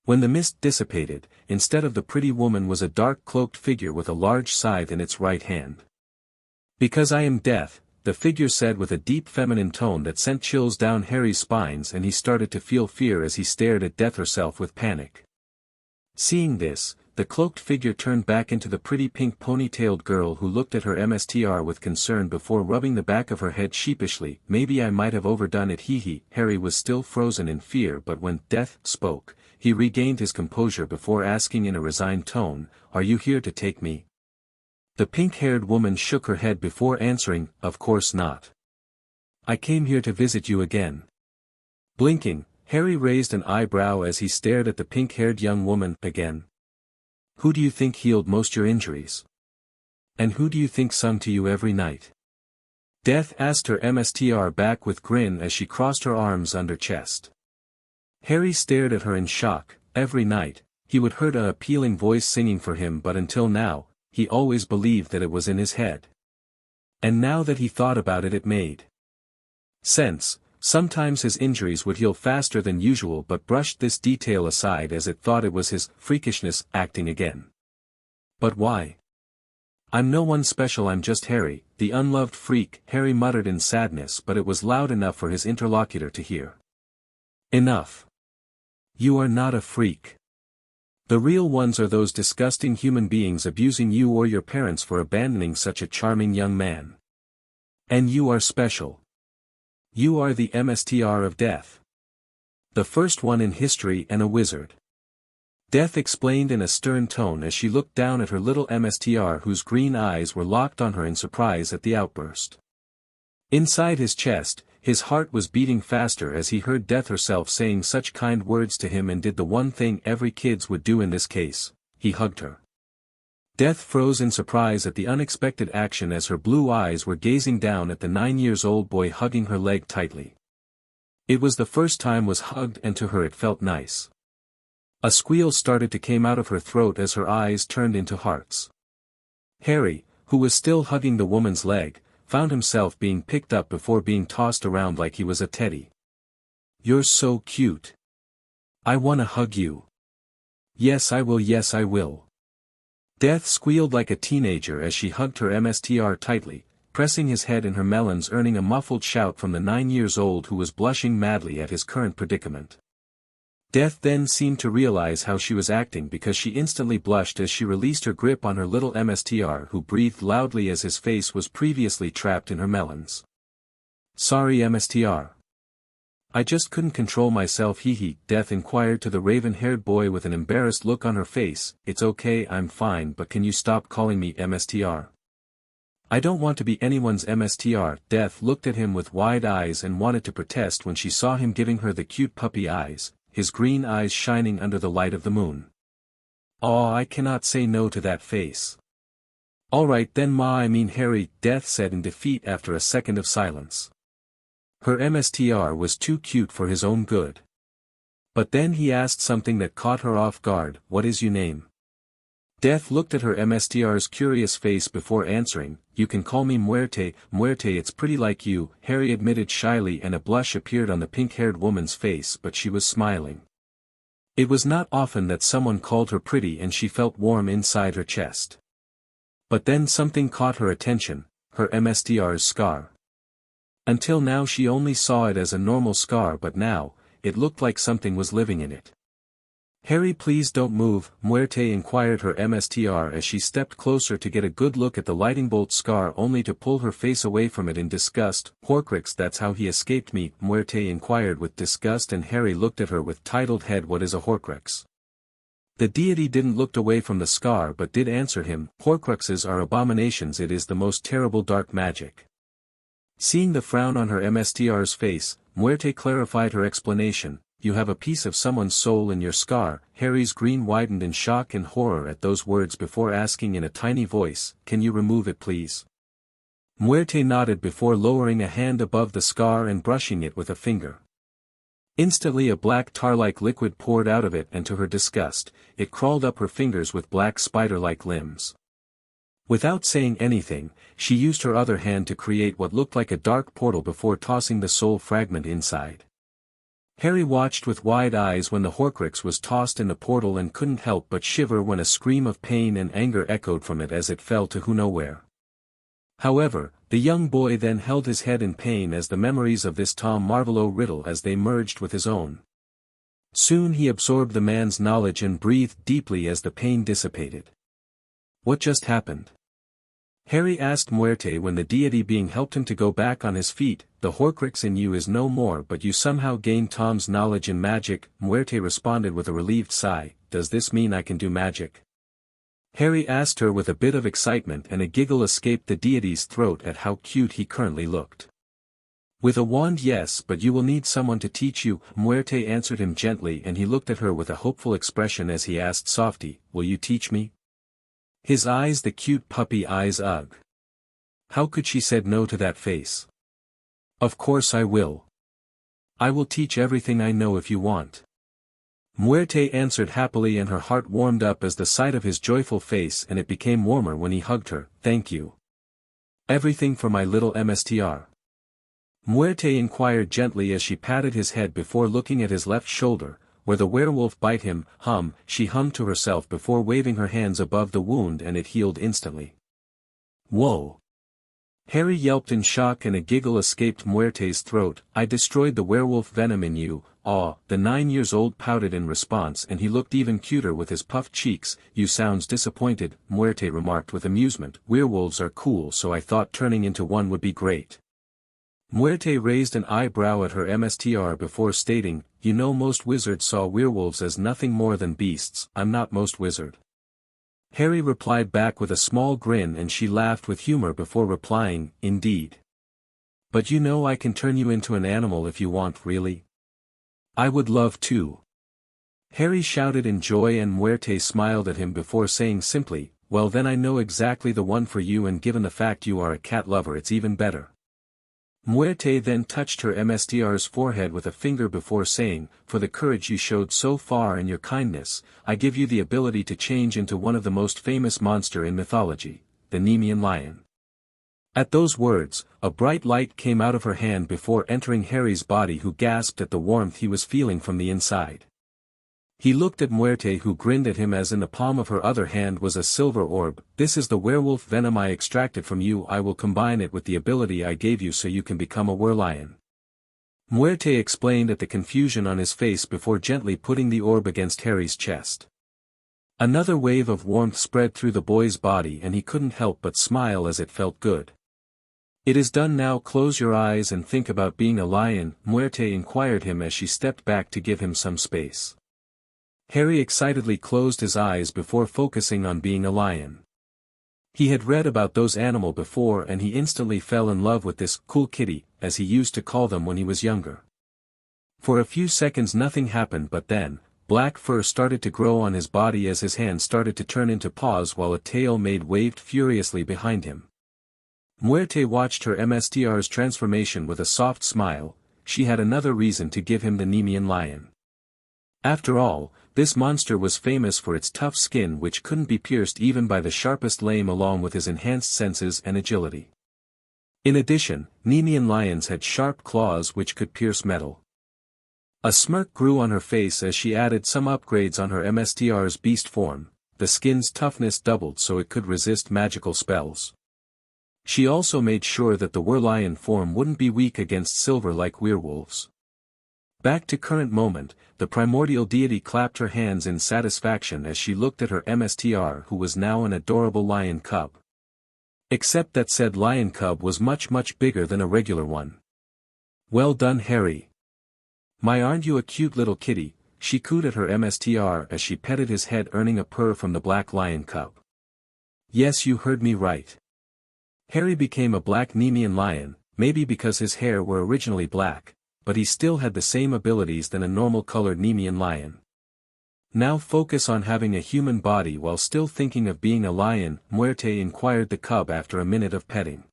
When the mist dissipated, instead of the pretty woman was a dark cloaked figure with a large scythe in its right hand. "Because I am Death," the figure said with a deep feminine tone that sent chills down Harry's spines, and he started to feel fear as he stared at Death herself with panic. Seeing this, the cloaked figure turned back into the pretty pink ponytailed girl who looked at her Mr. with concern before rubbing the back of her head sheepishly. "Maybe I might have overdone it, hee." Harry was still frozen in fear, but when Death spoke, he regained his composure before asking in a resigned tone, "Are you here to take me?" The pink-haired woman shook her head before answering, "Of course not. I came here to visit you again." Blinking, Harry raised an eyebrow as he stared at the pink-haired young woman. "Again? Who do you think healed most your injuries? And who do you think sung to you every night?" Death asked her Mr. back with grin as she crossed her arms under chest. Harry stared at her in shock. Every night, he would heard an appealing voice singing for him, but until now, he always believed that it was in his head. And now that he thought about it, it made sense. Sometimes his injuries would heal faster than usual, but brushed this detail aside as it thought it was his freakishness acting again. But why? "I'm no one special, I'm just Harry, the unloved freak," Harry muttered in sadness, but it was loud enough for his interlocutor to hear. "Enough. You are not a freak. The real ones are those disgusting human beings abusing you or your parents for abandoning such a charming young man. And you are special. You are the Mr. of Death. The first one in history and a wizard." Death explained in a stern tone as she looked down at her little Mr. whose green eyes were locked on her in surprise at the outburst. Inside his chest, his heart was beating faster as he heard Death herself saying such kind words to him and did the one thing every kids would do in this case. He hugged her. Death froze in surprise at the unexpected action as her blue eyes were gazing down at the 9-year-old boy hugging her leg tightly. It was the first time was hugged, and to her it felt nice. A squeal started to come out of her throat as her eyes turned into hearts. Harry, who was still hugging the woman's leg, found himself being picked up before being tossed around like he was a teddy. "You're so cute. I wanna hug you." "Yes I will, yes I will." Death squealed like a teenager as she hugged her Mr. tightly, pressing his head in her melons, earning a muffled shout from the 9-year-old who was blushing madly at his current predicament. Death then seemed to realize how she was acting because she instantly blushed as she released her grip on her little Mr. who breathed loudly as his face was previously trapped in her melons. "Sorry Mr. I just couldn't control myself, hee." Death inquired to the raven-haired boy with an embarrassed look on her face. "It's okay, I'm fine, but can you stop calling me Mr. I don't want to be anyone's Mr. Death looked at him with wide eyes and wanted to protest when she saw him giving her the cute puppy eyes, his green eyes shining under the light of the moon. "Aw, I cannot say no to that face." "Alright then I mean Harry," Death said in defeat after a second of silence. Her Mr. was too cute for his own good. But then he asked something that caught her off guard. "What is your name?" Death looked at her MSTR's curious face before answering, "You can call me Muerte, Muerte, it's pretty like you," Harry admitted shyly, and a blush appeared on the pink-haired woman's face, but she was smiling. It was not often that someone called her pretty, and she felt warm inside her chest. But then something caught her attention, her MSTR's scar. Until now she only saw it as a normal scar, but now, it looked like something was living in it. "Harry, please don't move," Muerte inquired her MSTR as she stepped closer to get a good look at the lightning bolt scar, only to pull her face away from it in disgust. "Horcrux, that's how he escaped me?" Muerte inquired with disgust, and Harry looked at her with titled head. "What is a Horcrux?" The deity didn't look away from the scar but did answer him, "Horcruxes are abominations, it is the most terrible dark magic." Seeing the frown on her MSTR's face, Muerte clarified her explanation, "You have a piece of someone's soul in your scar." Harry's green widened in shock and horror at those words before asking in a tiny voice, "Can you remove it please?" Muerte nodded before lowering a hand above the scar and brushing it with a finger. Instantly a black tar-like liquid poured out of it, and to her disgust, it crawled up her fingers with black spider-like limbs. Without saying anything, she used her other hand to create what looked like a dark portal before tossing the soul fragment inside. Harry watched with wide eyes when the Horcrux was tossed in the portal and couldn't help but shiver when a scream of pain and anger echoed from it as it fell to who nowhere. However, the young boy then held his head in pain as the memories of this Tom Marvolo riddle as they merged with his own. Soon he absorbed the man's knowledge and breathed deeply as the pain dissipated. "What just happened?" Harry asked Muerte when the deity being helped him to go back on his feet. "The Horcrux in you is no more, but you somehow gained Tom's knowledge in magic," Muerte responded with a relieved sigh. "Does this mean I can do magic?" Harry asked her with a bit of excitement, and a giggle escaped the deity's throat at how cute he currently looked. "With a wand, yes, but you will need someone to teach you," Muerte answered him gently, and he looked at her with a hopeful expression as he asked softly, "Will you teach me?" His eyes, the cute puppy eyes, ugh. How could she said no to that face? "Of course I will. I will teach everything I know if you want." Muerte answered happily, and her heart warmed up as the sight of his joyful face, and it became warmer when he hugged her. "Thank you. Everything for my little MSTR?" Muerte inquired gently as she patted his head before looking at his left shoulder, where the werewolf bite him. She hummed to herself before waving her hands above the wound, and it healed instantly. "Whoa!" Harry yelped in shock, and a giggle escaped Muerte's throat. "I destroyed the werewolf venom in you." "Aw," the 9-year-old pouted in response, and he looked even cuter with his puffed cheeks. "You sounds disappointed," Muerte remarked with amusement. "Werewolves are cool, so I thought turning into one would be great." Muerte raised an eyebrow at her MSTR before stating, "You know most wizards saw werewolves as nothing more than beasts." "I'm not most wizard." Harry replied back with a small grin, and she laughed with humor before replying, "Indeed. But you know I can turn you into an animal if you want, really." "I would love to." Harry shouted in joy, and Muerte smiled at him before saying simply, "Well then I know exactly the one for you, and given the fact you are a cat lover it's even better." Muerte then touched her MSTR's forehead with a finger before saying, "For the courage you showed so far and your kindness, I give you the ability to change into one of the most famous monster in mythology, the Nemean lion." At those words, a bright light came out of her hand before entering Harry's body, who gasped at the warmth he was feeling from the inside. He looked at Muerte, who grinned at him as in the palm of her other hand was a silver orb. "This is the werewolf venom I extracted from you. I will combine it with the ability I gave you so you can become a werelion." Muerte explained at the confusion on his face before gently putting the orb against Harry's chest. Another wave of warmth spread through the boy's body, and he couldn't help but smile as it felt good. "It is done now, close your eyes and think about being a lion," Muerte inquired him as she stepped back to give him some space. Harry excitedly closed his eyes before focusing on being a lion. He had read about those animals before, and he instantly fell in love with this cool kitty, as he used to call them when he was younger. For a few seconds nothing happened, but then, black fur started to grow on his body as his hands started to turn into paws while a tail waved furiously behind him. Muerte watched her MSTR's transformation with a soft smile. She had another reason to give him the Nemean lion. After all, this monster was famous for its tough skin which couldn't be pierced even by the sharpest lame along with his enhanced senses and agility. In addition, Nemean lions had sharp claws which could pierce metal. A smirk grew on her face as she added some upgrades on her MSTR's beast form. The skin's toughness doubled so it could resist magical spells. She also made sure that the werelion form wouldn't be weak against silver like werewolves. Back to current moment, the primordial deity clapped her hands in satisfaction as she looked at her MSTR who was now an adorable lion cub. Except that said lion cub was much bigger than a regular one. Well done, Harry. My, aren't you a cute little kitty? She cooed at her MSTR as she petted his head, earning a purr from the black lion cub. Yes, you heard me right. Harry became a black Nemean lion, maybe because his hair were originally black, but he still had the same abilities than a normal colored Nemean lion. Now focus on having a human body while still thinking of being a lion, Muerte inquired the cub after a minute of petting.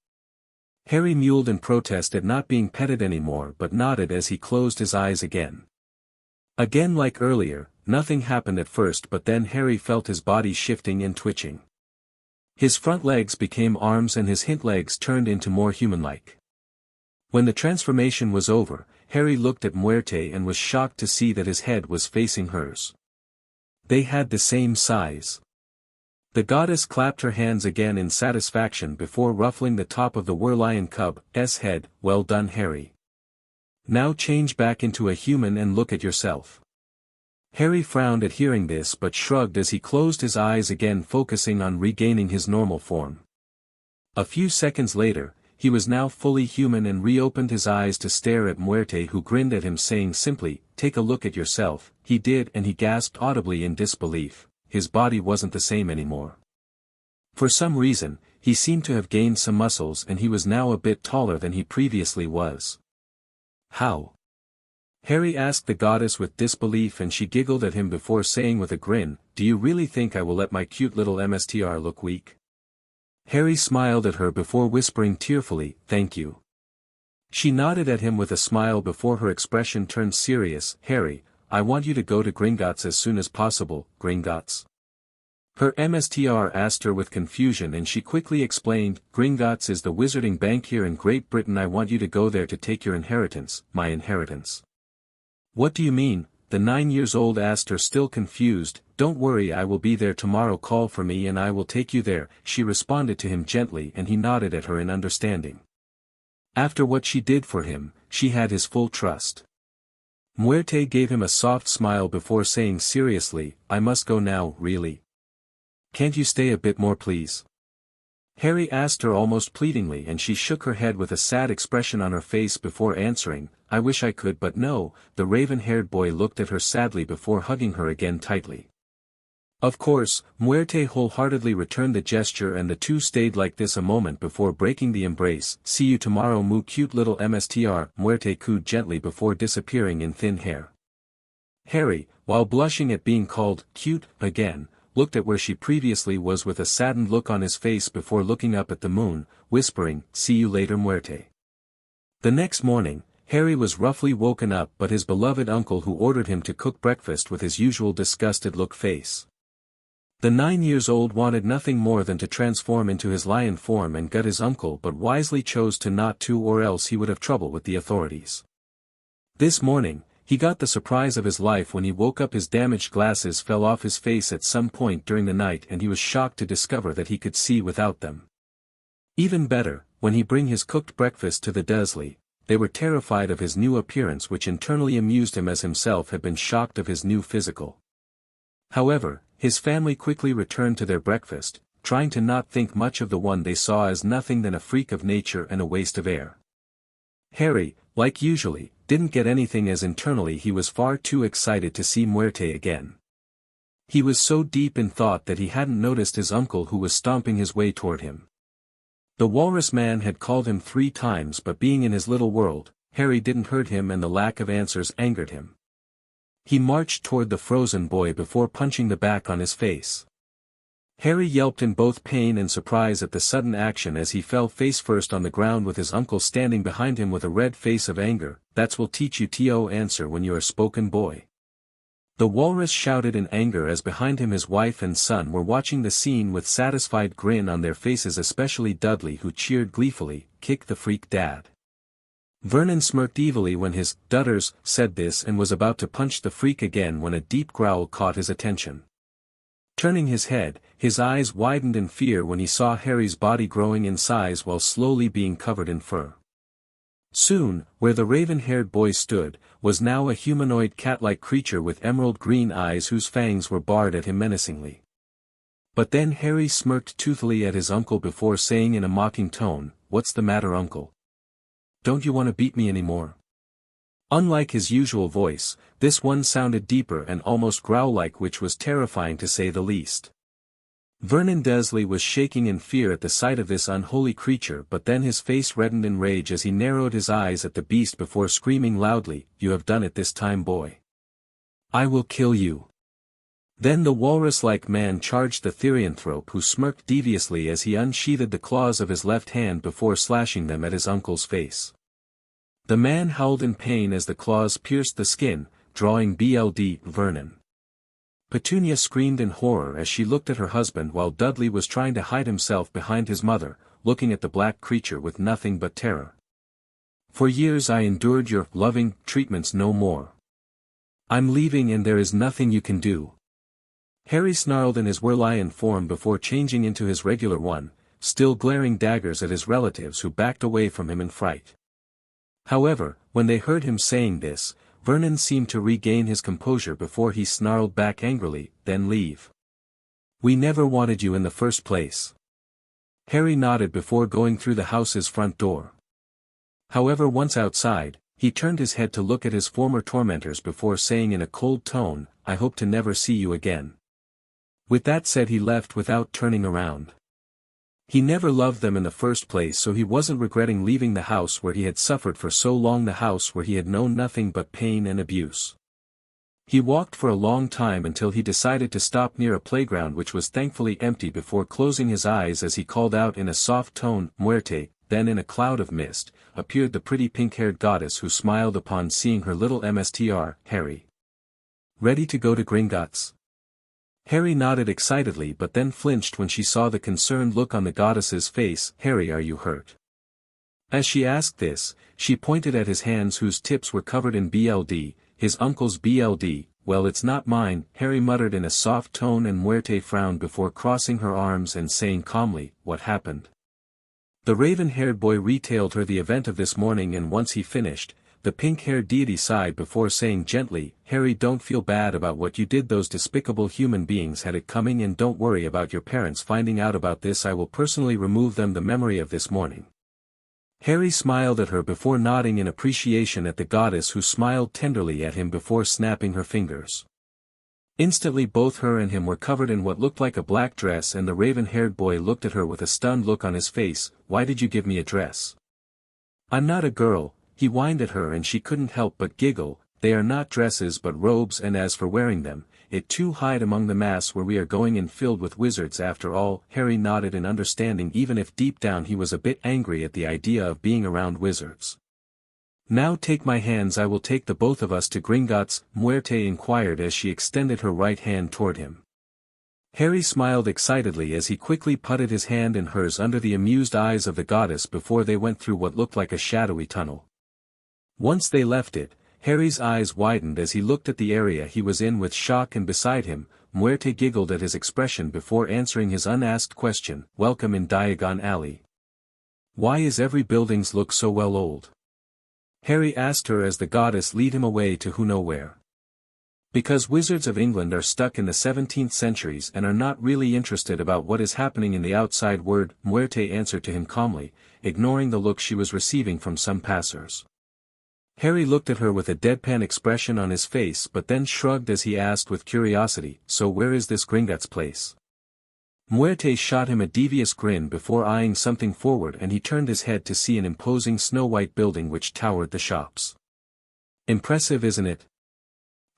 Harry mewed in protest at not being petted anymore but nodded as he closed his eyes again. Again, like earlier, nothing happened at first, but then Harry felt his body shifting and twitching. His front legs became arms and his hind legs turned into more human-like. When the transformation was over, Harry looked at Muerte and was shocked to see that his head was facing hers. They had the same size. The goddess clapped her hands again in satisfaction before ruffling the top of the werelion cub's head. Well done, Harry. Now change back into a human and look at yourself. Harry frowned at hearing this but shrugged as he closed his eyes again, focusing on regaining his normal form. A few seconds later, he was now fully human and reopened his eyes to stare at Muerte, who grinned at him saying simply, "Take a look at yourself." He did, and he gasped audibly in disbelief. His body wasn't the same anymore. For some reason, he seemed to have gained some muscles and he was now a bit taller than he previously was. How? Harry asked the goddess with disbelief, and she giggled at him before saying with a grin, "Do you really think I will let my cute little MSTR look weak?" Harry smiled at her before whispering tearfully, "Thank you." She nodded at him with a smile before her expression turned serious. "Harry, I want you to go to Gringotts as soon as possible." Gringotts? Her MSTR asked her with confusion, and she quickly explained, "Gringotts is the wizarding bank here in Great Britain. I want you to go there to take your inheritance." "My inheritance? What do you mean?" the 9-year-old asked her, still confused. "Don't worry, I will be there tomorrow. Call for me and I will take you there," she responded to him gently, and he nodded at her in understanding. After what she did for him, she had his full trust. Muerte gave him a soft smile before saying seriously, "I must go now." "Really? Can't you stay a bit more, please?" Harry asked her almost pleadingly, and she shook her head with a sad expression on her face before answering, "I wish I could, but no." The raven-haired boy looked at her sadly before hugging her again tightly. Of course, Muerte wholeheartedly returned the gesture, and the two stayed like this a moment before breaking the embrace. "See you tomorrow, moo cute little MSTR," Muerte cooed gently before disappearing in thin air. Harry, while blushing at being called cute again, looked at where she previously was with a saddened look on his face before looking up at the moon, whispering, "See you later, Muerte." The next morning, Harry was roughly woken up by his beloved uncle, who ordered him to cook breakfast with his usual disgusted look face. The 9-year-old wanted nothing more than to transform into his lion form and gut his uncle, but wisely chose to not to, or else he would have trouble with the authorities. This morning, he got the surprise of his life when he woke up. His damaged glasses fell off his face at some point during the night, and he was shocked to discover that he could see without them. Even better, when he bring his cooked breakfast to the Dursley, they were terrified of his new appearance, which internally amused him as himself had been shocked of his new physical. However, his family quickly returned to their breakfast, trying to not think much of the one they saw as nothing than a freak of nature and a waste of air. Harry, like usually, didn't get anything, as internally he was far too excited to see Muerte again. He was so deep in thought that he hadn't noticed his uncle, who was stomping his way toward him. The walrus man had called him 3 times, but being in his little world, Harry didn't heard him, and the lack of answers angered him. He marched toward the frozen boy before punching the back on his face. Harry yelped in both pain and surprise at the sudden action as he fell face first on the ground with his uncle standing behind him with a red face of anger. "That's will teach you to answer when you're a spoken boy." The walrus shouted in anger as behind him his wife and son were watching the scene with satisfied grin on their faces, especially Dudley, who cheered gleefully, "Kick the freak, Dad." Vernon smirked evilly when his "dutters" said this and was about to punch the freak again when a deep growl caught his attention. Turning his head, his eyes widened in fear when he saw Harry's body growing in size while slowly being covered in fur. Soon, where the raven-haired boy stood, was now a humanoid cat-like creature with emerald-green eyes whose fangs were barred at him menacingly. But then Harry smirked toothily at his uncle before saying in a mocking tone, "What's the matter, uncle? Don't you want to beat me anymore?" Unlike his usual voice, this one sounded deeper and almost growl-like, which was terrifying to say the least. Vernon Dursley was shaking in fear at the sight of this unholy creature, but then his face reddened in rage as he narrowed his eyes at the beast before screaming loudly, "You have done it this time, boy. I will kill you." Then the walrus-like man charged the therianthrope, who smirked deviously as he unsheathed the claws of his left hand before slashing them at his uncle's face. The man howled in pain as the claws pierced the skin, drawing blood. Vernon. Petunia screamed in horror as she looked at her husband while Dudley was trying to hide himself behind his mother, looking at the black creature with nothing but terror. "For years I endured your loving treatments, no more. I'm leaving and there is nothing you can do." Harry snarled in his Werlian form before changing into his regular one, still glaring daggers at his relatives who backed away from him in fright. However, when they heard him saying this, Vernon seemed to regain his composure before he snarled back angrily, "Then leave. We never wanted you in the first place." Harry nodded before going through the house's front door. However, once outside, he turned his head to look at his former tormentors before saying in a cold tone, "I hope to never see you again." With that said, he left without turning around. He never loved them in the first place, so he wasn't regretting leaving the house where he had suffered for so long, the house where he had known nothing but pain and abuse. He walked for a long time until he decided to stop near a playground which was thankfully empty before closing his eyes as he called out in a soft tone, "Muerte." Then in a cloud of mist, appeared the pretty pink-haired goddess who smiled upon seeing her little Mstr, Harry. "Ready to go to Gringotts?" Harry nodded excitedly but then flinched when she saw the concerned look on the goddess's face. "Harry, are you hurt?" As she asked this, she pointed at his hands whose tips were covered in blood, his uncle's blood. "Well, it's not mine," Harry muttered in a soft tone, and Muerte frowned before crossing her arms and saying calmly, "What happened?" The raven-haired boy retailed her the event of this morning, and once he finished, the pink-haired deity sighed before saying gently, "Harry, don't feel bad about what you did. Those despicable human beings had it coming, and don't worry about your parents finding out about this. I will personally remove them the memory of this morning." Harry smiled at her before nodding in appreciation at the goddess, who smiled tenderly at him before snapping her fingers. Instantly both her and him were covered in what looked like a black dress, and the raven-haired boy looked at her with a stunned look on his face. "Why did you give me a dress? I'm not a girl," he whined at her, and she couldn't help but giggle. "They are not dresses but robes, and as for wearing them, it too hide among the mass where we are going and filled with wizards after all." Harry nodded in understanding, even if deep down he was a bit angry at the idea of being around wizards. "Now take my hands, I will take the both of us to Gringotts," Muerte inquired as she extended her right hand toward him. Harry smiled excitedly as he quickly putted his hand in hers under the amused eyes of the goddess before they went through what looked like a shadowy tunnel. Once they left it, Harry's eyes widened as he looked at the area he was in with shock, and beside him, Muerte giggled at his expression before answering his unasked question, "Welcome in Diagon Alley. Why is every buildings look so well old?" Harry asked her as the goddess lead him away to who know where. "Because wizards of England are stuck in the 17th centuries and are not really interested about what is happening in the outside world," Muerte answered to him calmly, ignoring the look she was receiving from some passers. Harry looked at her with a deadpan expression on his face but then shrugged as he asked with curiosity, "So where is this Gringotts place?" Muerte shot him a devious grin before eyeing something forward, and he turned his head to see an imposing snow-white building which towered the shops. "Impressive, isn't it?"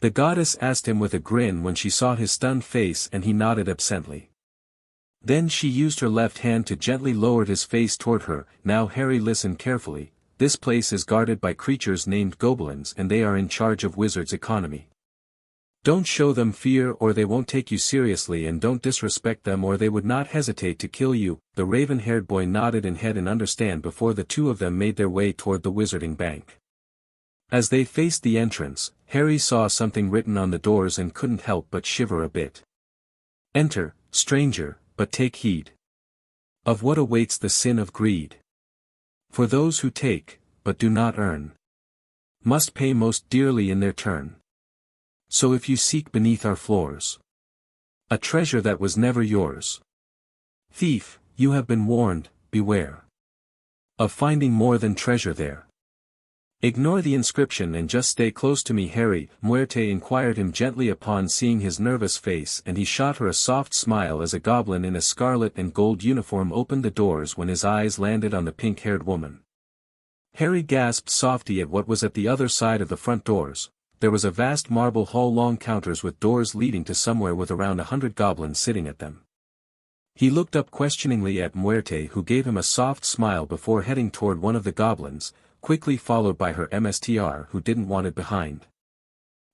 the goddess asked him with a grin when she saw his stunned face, and he nodded absently. Then she used her left hand to gently lower his face toward her. "Now Harry, listen carefully. This place is guarded by creatures named goblins, and they are in charge of wizards' economy. Don't show them fear or they won't take you seriously, and don't disrespect them or they would not hesitate to kill you." The raven-haired boy nodded in head and understand before the two of them made their way toward the wizarding bank. As they faced the entrance, Harry saw something written on the doors and couldn't help but shiver a bit. "Enter, stranger, but take heed of what awaits the sin of greed. For those who take, but do not earn, must pay most dearly in their turn. So if you seek beneath our floors a treasure that was never yours, thief, you have been warned, beware of finding more than treasure there. Ignore the inscription and just stay close to me." Harry, Muerte inquired him gently upon seeing his nervous face, and he shot her a soft smile as a goblin in a scarlet and gold uniform opened the doors when his eyes landed on the pink-haired woman. Harry gasped softly at what was at the other side of the front doors. There was a vast marble hall, long counters with doors leading to somewhere with around 100 goblins sitting at them. He looked up questioningly at Muerte, who gave him a soft smile before heading toward one of the goblins, quickly followed by her MSTR, who didn't want it behind.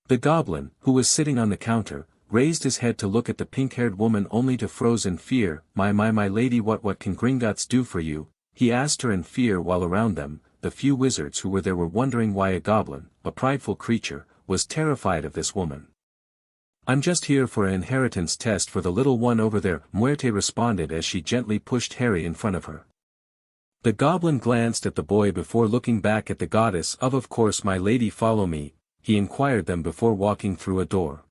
The goblin, who was sitting on the counter, raised his head to look at the pink-haired woman only to froze in fear. My lady, what can Gringotts do for you?" he asked her in fear, while around them, the few wizards who were there were wondering why a goblin, a prideful creature, was terrified of this woman. "I'm just here for an inheritance test for the little one over there," Muerte responded as she gently pushed Harry in front of her. The goblin glanced at the boy before looking back at the goddess. Of course my lady, follow me," he inquired them before walking through a door.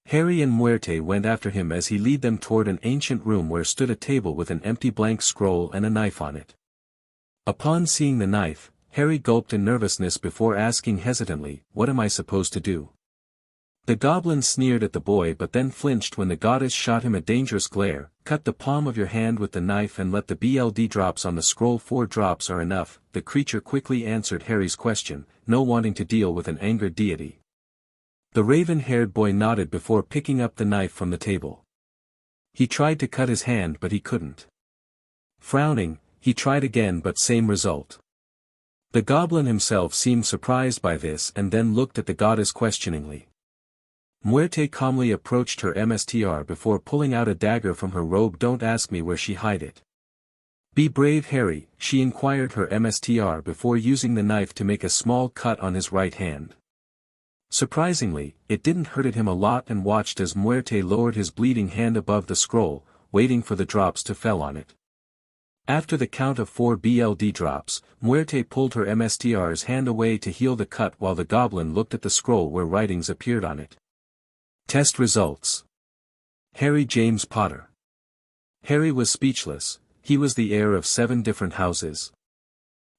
Harry and Muerte went after him as he led them toward an ancient room where stood a table with an empty blank scroll and a knife on it. Upon seeing the knife, Harry gulped in nervousness before asking hesitantly, "What am I supposed to do?" The goblin sneered at the boy but then flinched when the goddess shot him a dangerous glare. "Cut the palm of your hand with the knife and let the blood drops on the scroll. 4 drops are enough," the creature quickly answered Harry's question, no wanting to deal with an angered deity. The raven-haired boy nodded before picking up the knife from the table. He tried to cut his hand but he couldn't. Frowning, he tried again but same result. The goblin himself seemed surprised by this and then looked at the goddess questioningly. Muerte calmly approached her MSTR before pulling out a dagger from her robe. "Don't ask me where she hid it. Be brave, Harry," she inquired her MSTR before using the knife to make a small cut on his right hand. Surprisingly, it didn't hurt him a lot, and watched as Muerte lowered his bleeding hand above the scroll, waiting for the drops to fall on it. After the count of 4 blood drops, Muerte pulled her MSTR's hand away to heal the cut while the goblin looked at the scroll where writings appeared on it. Test results. Harry James Potter. Harry was speechless. He was the heir of 7 different houses.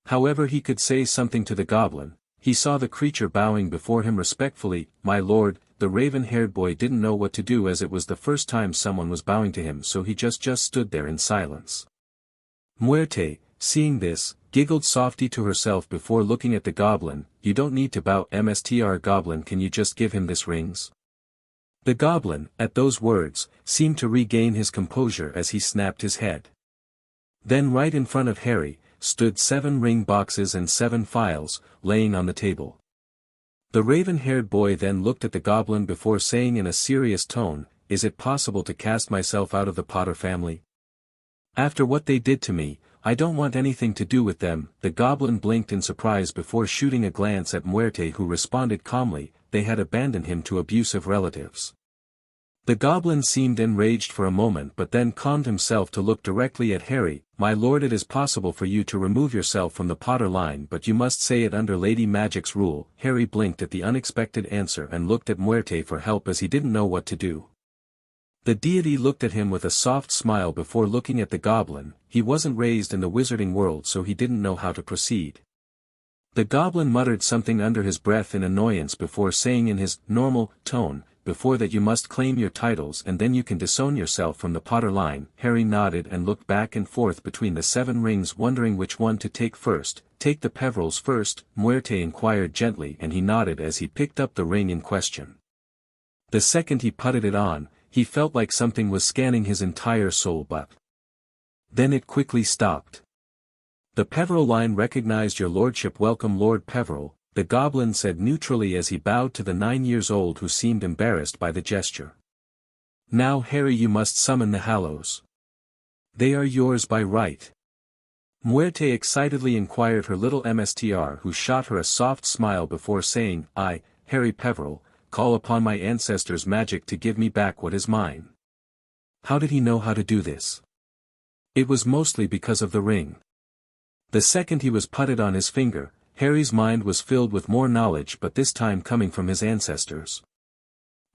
However, he could say something to the goblin. He saw the creature bowing before him respectfully. "My lord," the raven-haired boy didn't know what to do as it was the first time someone was bowing to him, so he just stood there in silence. Muerte, seeing this, giggled softly to herself before looking at the goblin. "You don't need to bow, MSTR goblin, can you just give him this rings?" The goblin, at those words, seemed to regain his composure as he snapped his head. Then right in front of Harry, stood 7 ring boxes and 7 files, laying on the table. The raven-haired boy then looked at the goblin before saying in a serious tone, "Is it possible to cast myself out of the Potter family? After what they did to me, I don't want anything to do with them." The goblin blinked in surprise before shooting a glance at Muerte, who responded calmly, "They had abandoned him to abusive relatives." The goblin seemed enraged for a moment but then calmed himself to look directly at Harry. "My lord, it is possible for you to remove yourself from the Potter line, but you must say it under Lady Magic's rule." Harry blinked at the unexpected answer and looked at Muerte for help as he didn't know what to do. The deity looked at him with a soft smile before looking at the goblin. He wasn't raised in the wizarding world, so he didn't know how to proceed. The goblin muttered something under his breath in annoyance before saying in his normal tone, "Before that you must claim your titles and then you can disown yourself from the Potter line." Harry nodded and looked back and forth between the 7 rings, wondering which one to take first. "Take the Peverils first," Muerte inquired gently, and he nodded as he picked up the ring in question. The second he putted it on, he felt like something was scanning his entire soul, but then it quickly stopped. "The Peveril line recognized your lordship. Welcome, Lord Peveril," the goblin said neutrally as he bowed to the 9-year-old who seemed embarrassed by the gesture. Now Harry, you must summon the Hallows. They are yours by right. Muerte excitedly inquired her little MSTR, who shot her a soft smile before saying, I, Harry Peveril, call upon my ancestors' magic to give me back what is mine. How did he know how to do this? It was mostly because of the ring. The second he was putted on his finger, Harry's mind was filled with more knowledge, but this time coming from his ancestors.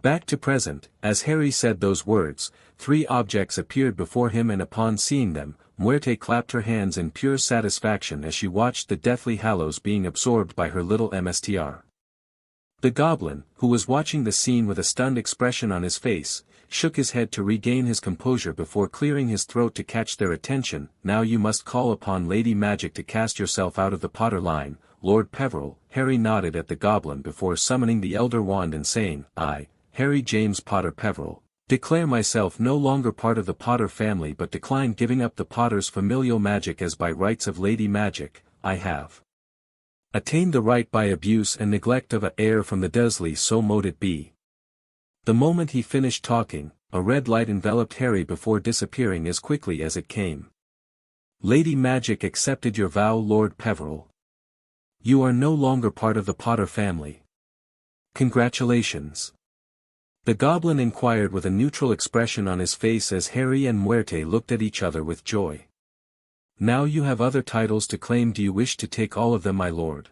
Back to present, as Harry said those words, 3 objects appeared before him, and upon seeing them, Muerte clapped her hands in pure satisfaction as she watched the deathly Hallows being absorbed by her little MSTR. The goblin, who was watching the scene with a stunned expression on his face, shook his head to regain his composure before clearing his throat to catch their attention. Now you must call upon Lady Magic to cast yourself out of the Potter line, Lord Peveril. Harry nodded at the goblin before summoning the Elder Wand and saying, I, Harry James Potter Peveril, declare myself no longer part of the Potter family but decline giving up the Potter's familial magic, as by rights of Lady Magic, I have attained the right by abuse and neglect of a heir from the Dursley, so mote it be. The moment he finished talking, a red light enveloped Harry before disappearing as quickly as it came. Lady Magic accepted your vow, Lord Peveril. You are no longer part of the Potter family. Congratulations. The goblin inquired with a neutral expression on his face as Harry and Muerte looked at each other with joy. Now you have other titles to claim. Do you wish to take all of them, my lord?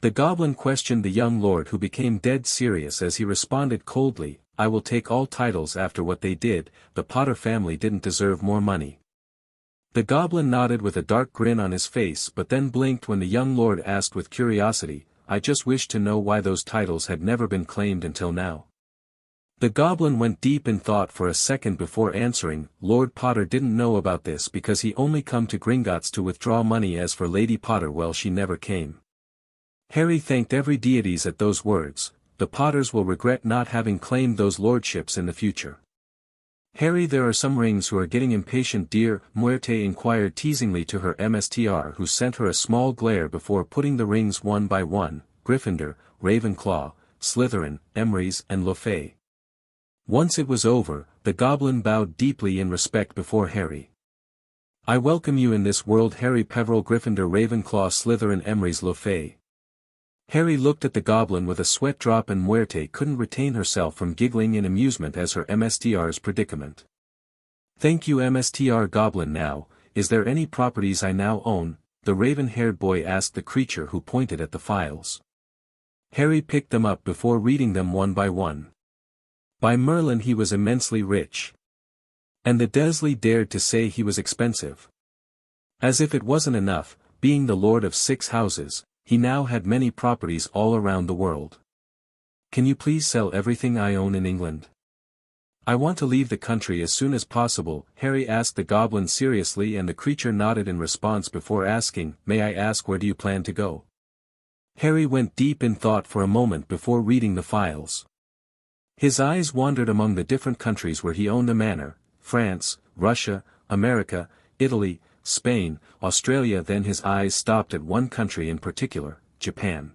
The goblin questioned the young lord, who became dead serious as he responded coldly, I will take all titles after what they did. The Potter family didn't deserve more money. The goblin nodded with a dark grin on his face, but then blinked when the young lord asked with curiosity, I just wished to know why those titles had never been claimed until now. The goblin went deep in thought for a second before answering, Lord Potter didn't know about this because he only come to Gringotts to withdraw money. As for Lady Potter, well, she never came. Harry thanked every deities at those words. The Potters will regret not having claimed those lordships in the future. Harry, there are some rings who are getting impatient, dear, Muerte inquired teasingly to her MSTR, who sent her a small glare before putting the rings one by one, Gryffindor, Ravenclaw, Slytherin, Emrys and Lefay. Once it was over, the goblin bowed deeply in respect before Harry. I welcome you in this world, Harry Peveril, Gryffindor, Ravenclaw, Slytherin, Emrys, Lefay. Harry looked at the goblin with a sweat drop, and Muerte couldn't retain herself from giggling in amusement as her MSTR's predicament. Thank you, MSTR goblin. Now, is there any properties I now own? The raven-haired boy asked the creature who pointed at the files. Harry picked them up before reading them one by one. By Merlin, he was immensely rich. And the Dursley dared to say he was expensive. As if it wasn't enough, being the lord of 6 houses, he now had many properties all around the world. Can you please sell everything I own in England? I want to leave the country as soon as possible, Harry asked the goblin seriously, and the creature nodded in response before asking, May I ask, where do you plan to go? Harry went deep in thought for a moment before reading the files. His eyes wandered among the different countries where he owned a manor: France, Russia, America, Italy, Spain, Australia. Then his eyes stopped at one country in particular, Japan.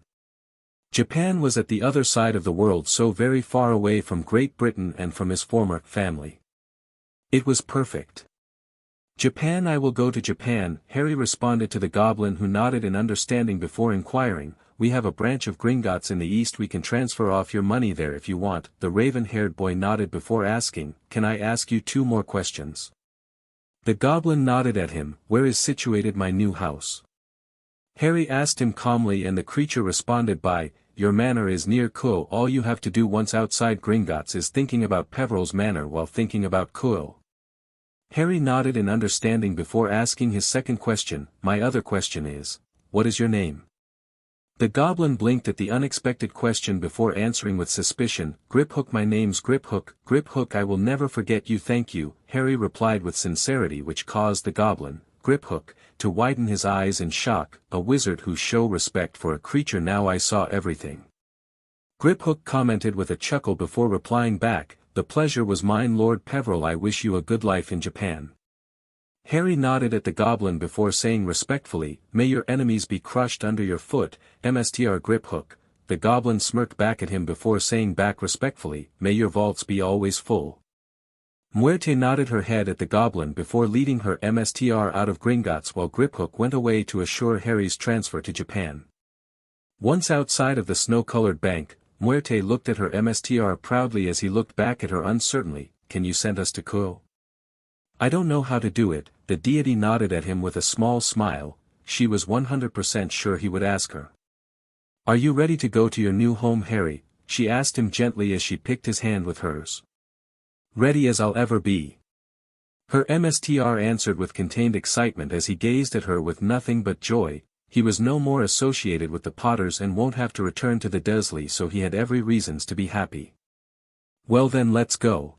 Japan was at the other side of the world, so very far away from Great Britain and from his former family. It was perfect. Japan, I will go to Japan, Harry responded to the goblin, who nodded in understanding before inquiring, we have a branch of Gringotts in the east, we can transfer off your money there if you want. The raven-haired boy nodded before asking, can I ask you 2 more questions? The goblin nodded at him, where is situated my new house? Harry asked him calmly, and the creature responded by, your manor is near Kuil. All you have to do once outside Gringotts is thinking about Peveril's manor while thinking about Kuil. Harry nodded in understanding before asking his second question, my other question is, what is your name? The goblin blinked at the unexpected question before answering with suspicion, Griphook, my name's Griphook. Griphook, I will never forget you, thank you, Harry replied with sincerity, which caused the goblin, Griphook, to widen his eyes in shock, a wizard who show respect for a creature. Now I saw everything. Griphook commented with a chuckle before replying back, the pleasure was mine, Lord Peveril, I wish you a good life in Japan. Harry nodded at the goblin before saying respectfully, "May your enemies be crushed under your foot, Mstr grip hook." The goblin smirked back at him before saying back respectfully, "May your vaults be always full." Muerte nodded her head at the goblin before leading her Mstr out of Gringotts while Griphook went away to assure Harry's transfer to Japan. Once outside of the snow-colored bank, Muerte looked at her Mstr proudly as he looked back at her uncertainly. "Can you send us to Kuo?" "I don't know how to do it," the deity nodded at him with a small smile. She was 100% sure he would ask her. "Are you ready to go to your new home, Harry?" she asked him gently as she picked his hand with hers. "Ready as I'll ever be." Her Mstr answered with contained excitement as he gazed at her with nothing but joy. He was no more associated with the Potters and won't have to return to the Dursley, so he had every reasons to be happy. "Well then, let's go."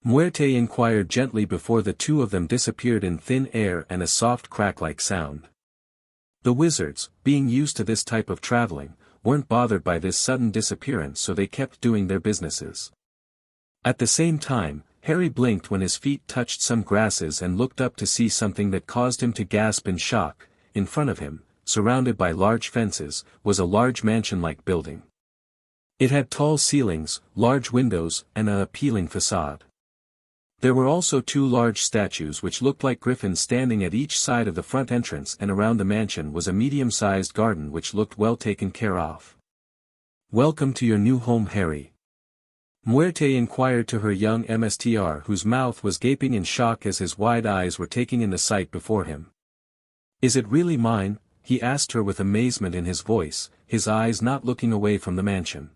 Muerte inquired gently before the two of them disappeared in thin air and a soft crack-like sound. The wizards, being used to this type of traveling, weren't bothered by this sudden disappearance, so they kept doing their businesses. At the same time, Harry blinked when his feet touched some grasses and looked up to see something that caused him to gasp in shock. In front of him, surrounded by large fences, was a large mansion-like building. It had tall ceilings, large windows, and an appealing facade. There were also two large statues which looked like griffins standing at each side of the front entrance, and around the mansion was a medium-sized garden which looked well taken care of. "Welcome to your new home, Harry." Muerte inquired to her young Mstr, whose mouth was gaping in shock as his wide eyes were taking in the sight before him. "Is it really mine?" he asked her with amazement in his voice, his eyes not looking away from the mansion.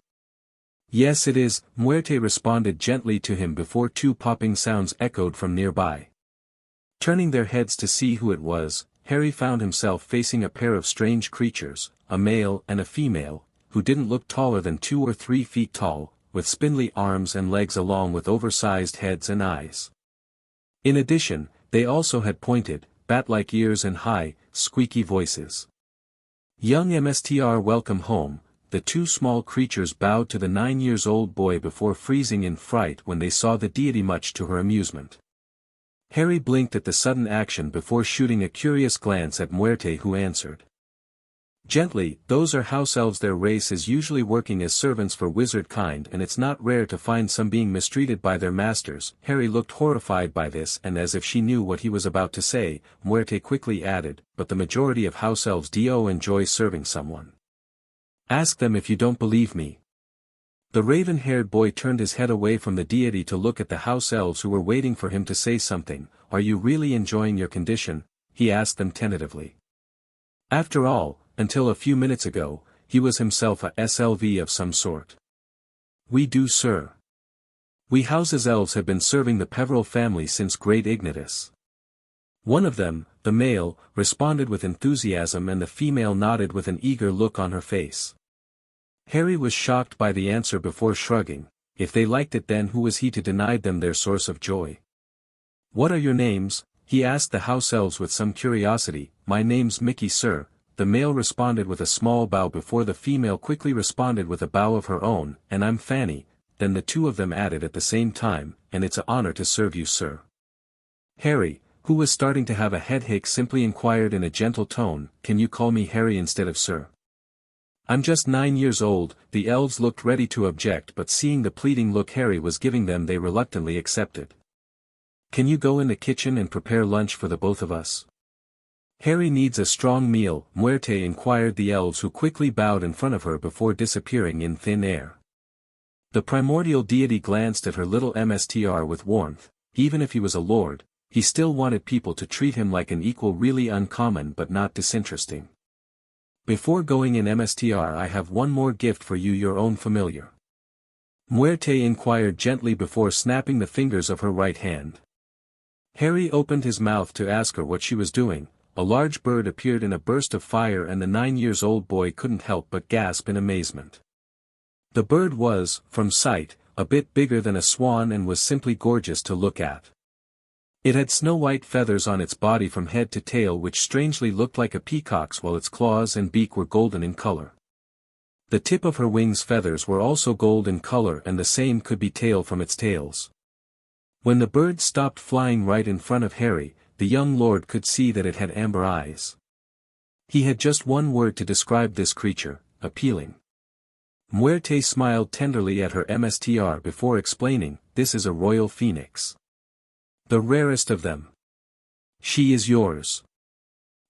"Yes it is," Muerte responded gently to him before two popping sounds echoed from nearby. Turning their heads to see who it was, Harry found himself facing a pair of strange creatures, a male and a female, who didn't look taller than 2 or 3 feet tall, with spindly arms and legs along with oversized heads and eyes. In addition, they also had pointed, bat-like ears and high, squeaky voices. "Young Mstr, welcome home." The two small creatures bowed to the 9-year-old boy before freezing in fright when they saw the deity, much to her amusement. Harry blinked at the sudden action before shooting a curious glance at Muerte, who answered gently, "Those are house elves. Their race is usually working as servants for wizard kind, and it's not rare to find some being mistreated by their masters." Harry looked horrified by this, and as if she knew what he was about to say, Muerte quickly added, "But the majority of house elves do enjoy serving someone. Ask them if you don't believe me." The raven-haired boy turned his head away from the deity to look at the house elves who were waiting for him to say something. "Are you really enjoying your condition?" he asked them tentatively. After all, until a few minutes ago, he was himself a SLV of some sort. "We do, sir. We houses elves have been serving the Peveril family since Great Ignitus." One of them, the male, responded with enthusiasm, and the female nodded with an eager look on her face. Harry was shocked by the answer before shrugging. If they liked it, then who was he to deny them their source of joy? "What are your names?" he asked the house elves with some curiosity. "My name's Mickey, sir." The male responded with a small bow before the female quickly responded with a bow of her own. "And I'm Fanny." Then the two of them added at the same time, "And it's an honor to serve you, sir." Harry, who was starting to have a headache, simply inquired in a gentle tone, "Can you call me Harry instead of sir? I'm just 9 years old." The elves looked ready to object, but seeing the pleading look Harry was giving them, they reluctantly accepted. "Can you go in the kitchen and prepare lunch for the both of us? Harry needs a strong meal," Muerte inquired the elves, who quickly bowed in front of her before disappearing in thin air. The primordial deity glanced at her little Mstr with warmth. Even if he was a lord, he still wanted people to treat him like an equal, really uncommon but not disinteresting. "Before going in, Mstr, I have one more gift for you, your own familiar." Muerte inquired gently before snapping the fingers of her right hand. Harry opened his mouth to ask her what she was doing. A large bird appeared in a burst of fire, and the 9-year-old boy couldn't help but gasp in amazement. The bird was, from sight, a bit bigger than a swan and was simply gorgeous to look at. It had snow-white feathers on its body from head to tail which strangely looked like a peacock's, while its claws and beak were golden in color. The tip of her wings' feathers were also gold in color, and the same could be tail from its tails. When the bird stopped flying right in front of Harry, the young lord could see that it had amber eyes. He had just one word to describe this creature: appealing. Muerte smiled tenderly at her MSTR before explaining, "This is a royal phoenix. The rarest of them. She is yours."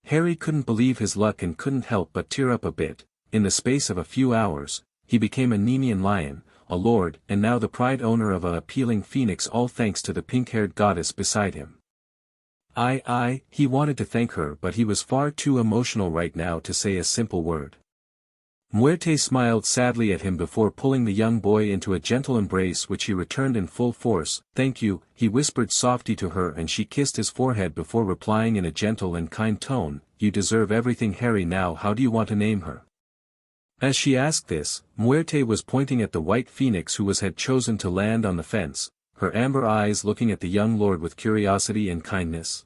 Harry couldn't believe his luck and couldn't help but tear up a bit. In the space of a few hours, he became a Nemean lion, a lord, and now the pride owner of a appealing phoenix, all thanks to the pink-haired goddess beside him. He wanted to thank her, but he was far too emotional right now to say a simple word. Muerte smiled sadly at him before pulling the young boy into a gentle embrace which he returned in full force. "Thank you," he whispered softly to her, and she kissed his forehead before replying in a gentle and kind tone, "You deserve everything, Harry. Now how do you want to name her?" As she asked this, Muerte was pointing at the white phoenix who had chosen to land on the fence, her amber eyes looking at the young lord with curiosity and kindness.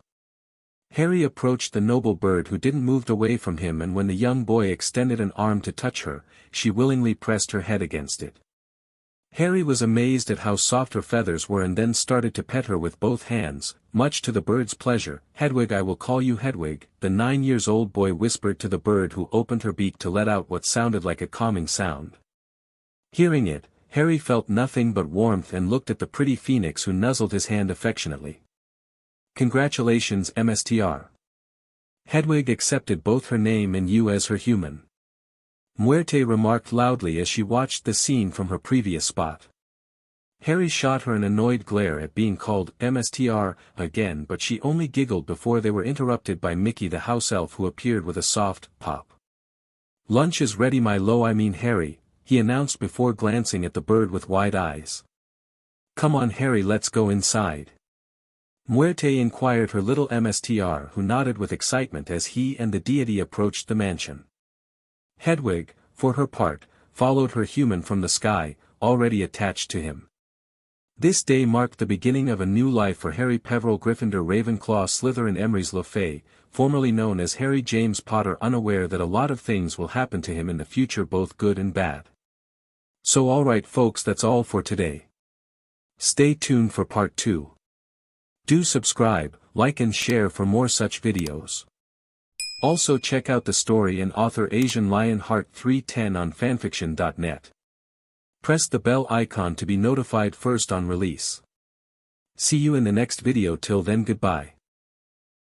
Harry approached the noble bird who didn't move away from him, and when the young boy extended an arm to touch her, she willingly pressed her head against it. Harry was amazed at how soft her feathers were and then started to pet her with both hands, much to the bird's pleasure. "Hedwig, I will call you Hedwig," the 9-year-old boy whispered to the bird, who opened her beak to let out what sounded like a calming sound. Hearing it, Harry felt nothing but warmth and looked at the pretty phoenix who nuzzled his hand affectionately. "Congratulations, MSTR." Hedwig accepted both her name and you as her human. Muerte remarked loudly as she watched the scene from her previous spot. Harry shot her an annoyed glare at being called MSTR again, but she only giggled before they were interrupted by Mickey the house elf, who appeared with a soft pop. "Lunch is ready, Harry," he announced before glancing at the bird with wide eyes. "Come on, Harry, let's go inside." Muerte inquired her little MSTR, who nodded with excitement as he and the deity approached the mansion. Hedwig, for her part, followed her human from the sky, already attached to him. This day marked the beginning of a new life for Harry Peveril Gryffindor Ravenclaw Slytherin Emery's Lefay, formerly known as Harry James Potter, unaware that a lot of things will happen to him in the future, both good and bad. So alright folks, that's all for today. Stay tuned for part 2. Do subscribe, like and share for more such videos. Also check out the story and author Asian Lion Heart 310 on fanfiction.net. Press the bell icon to be notified first on release. See you in the next video. Till then, goodbye.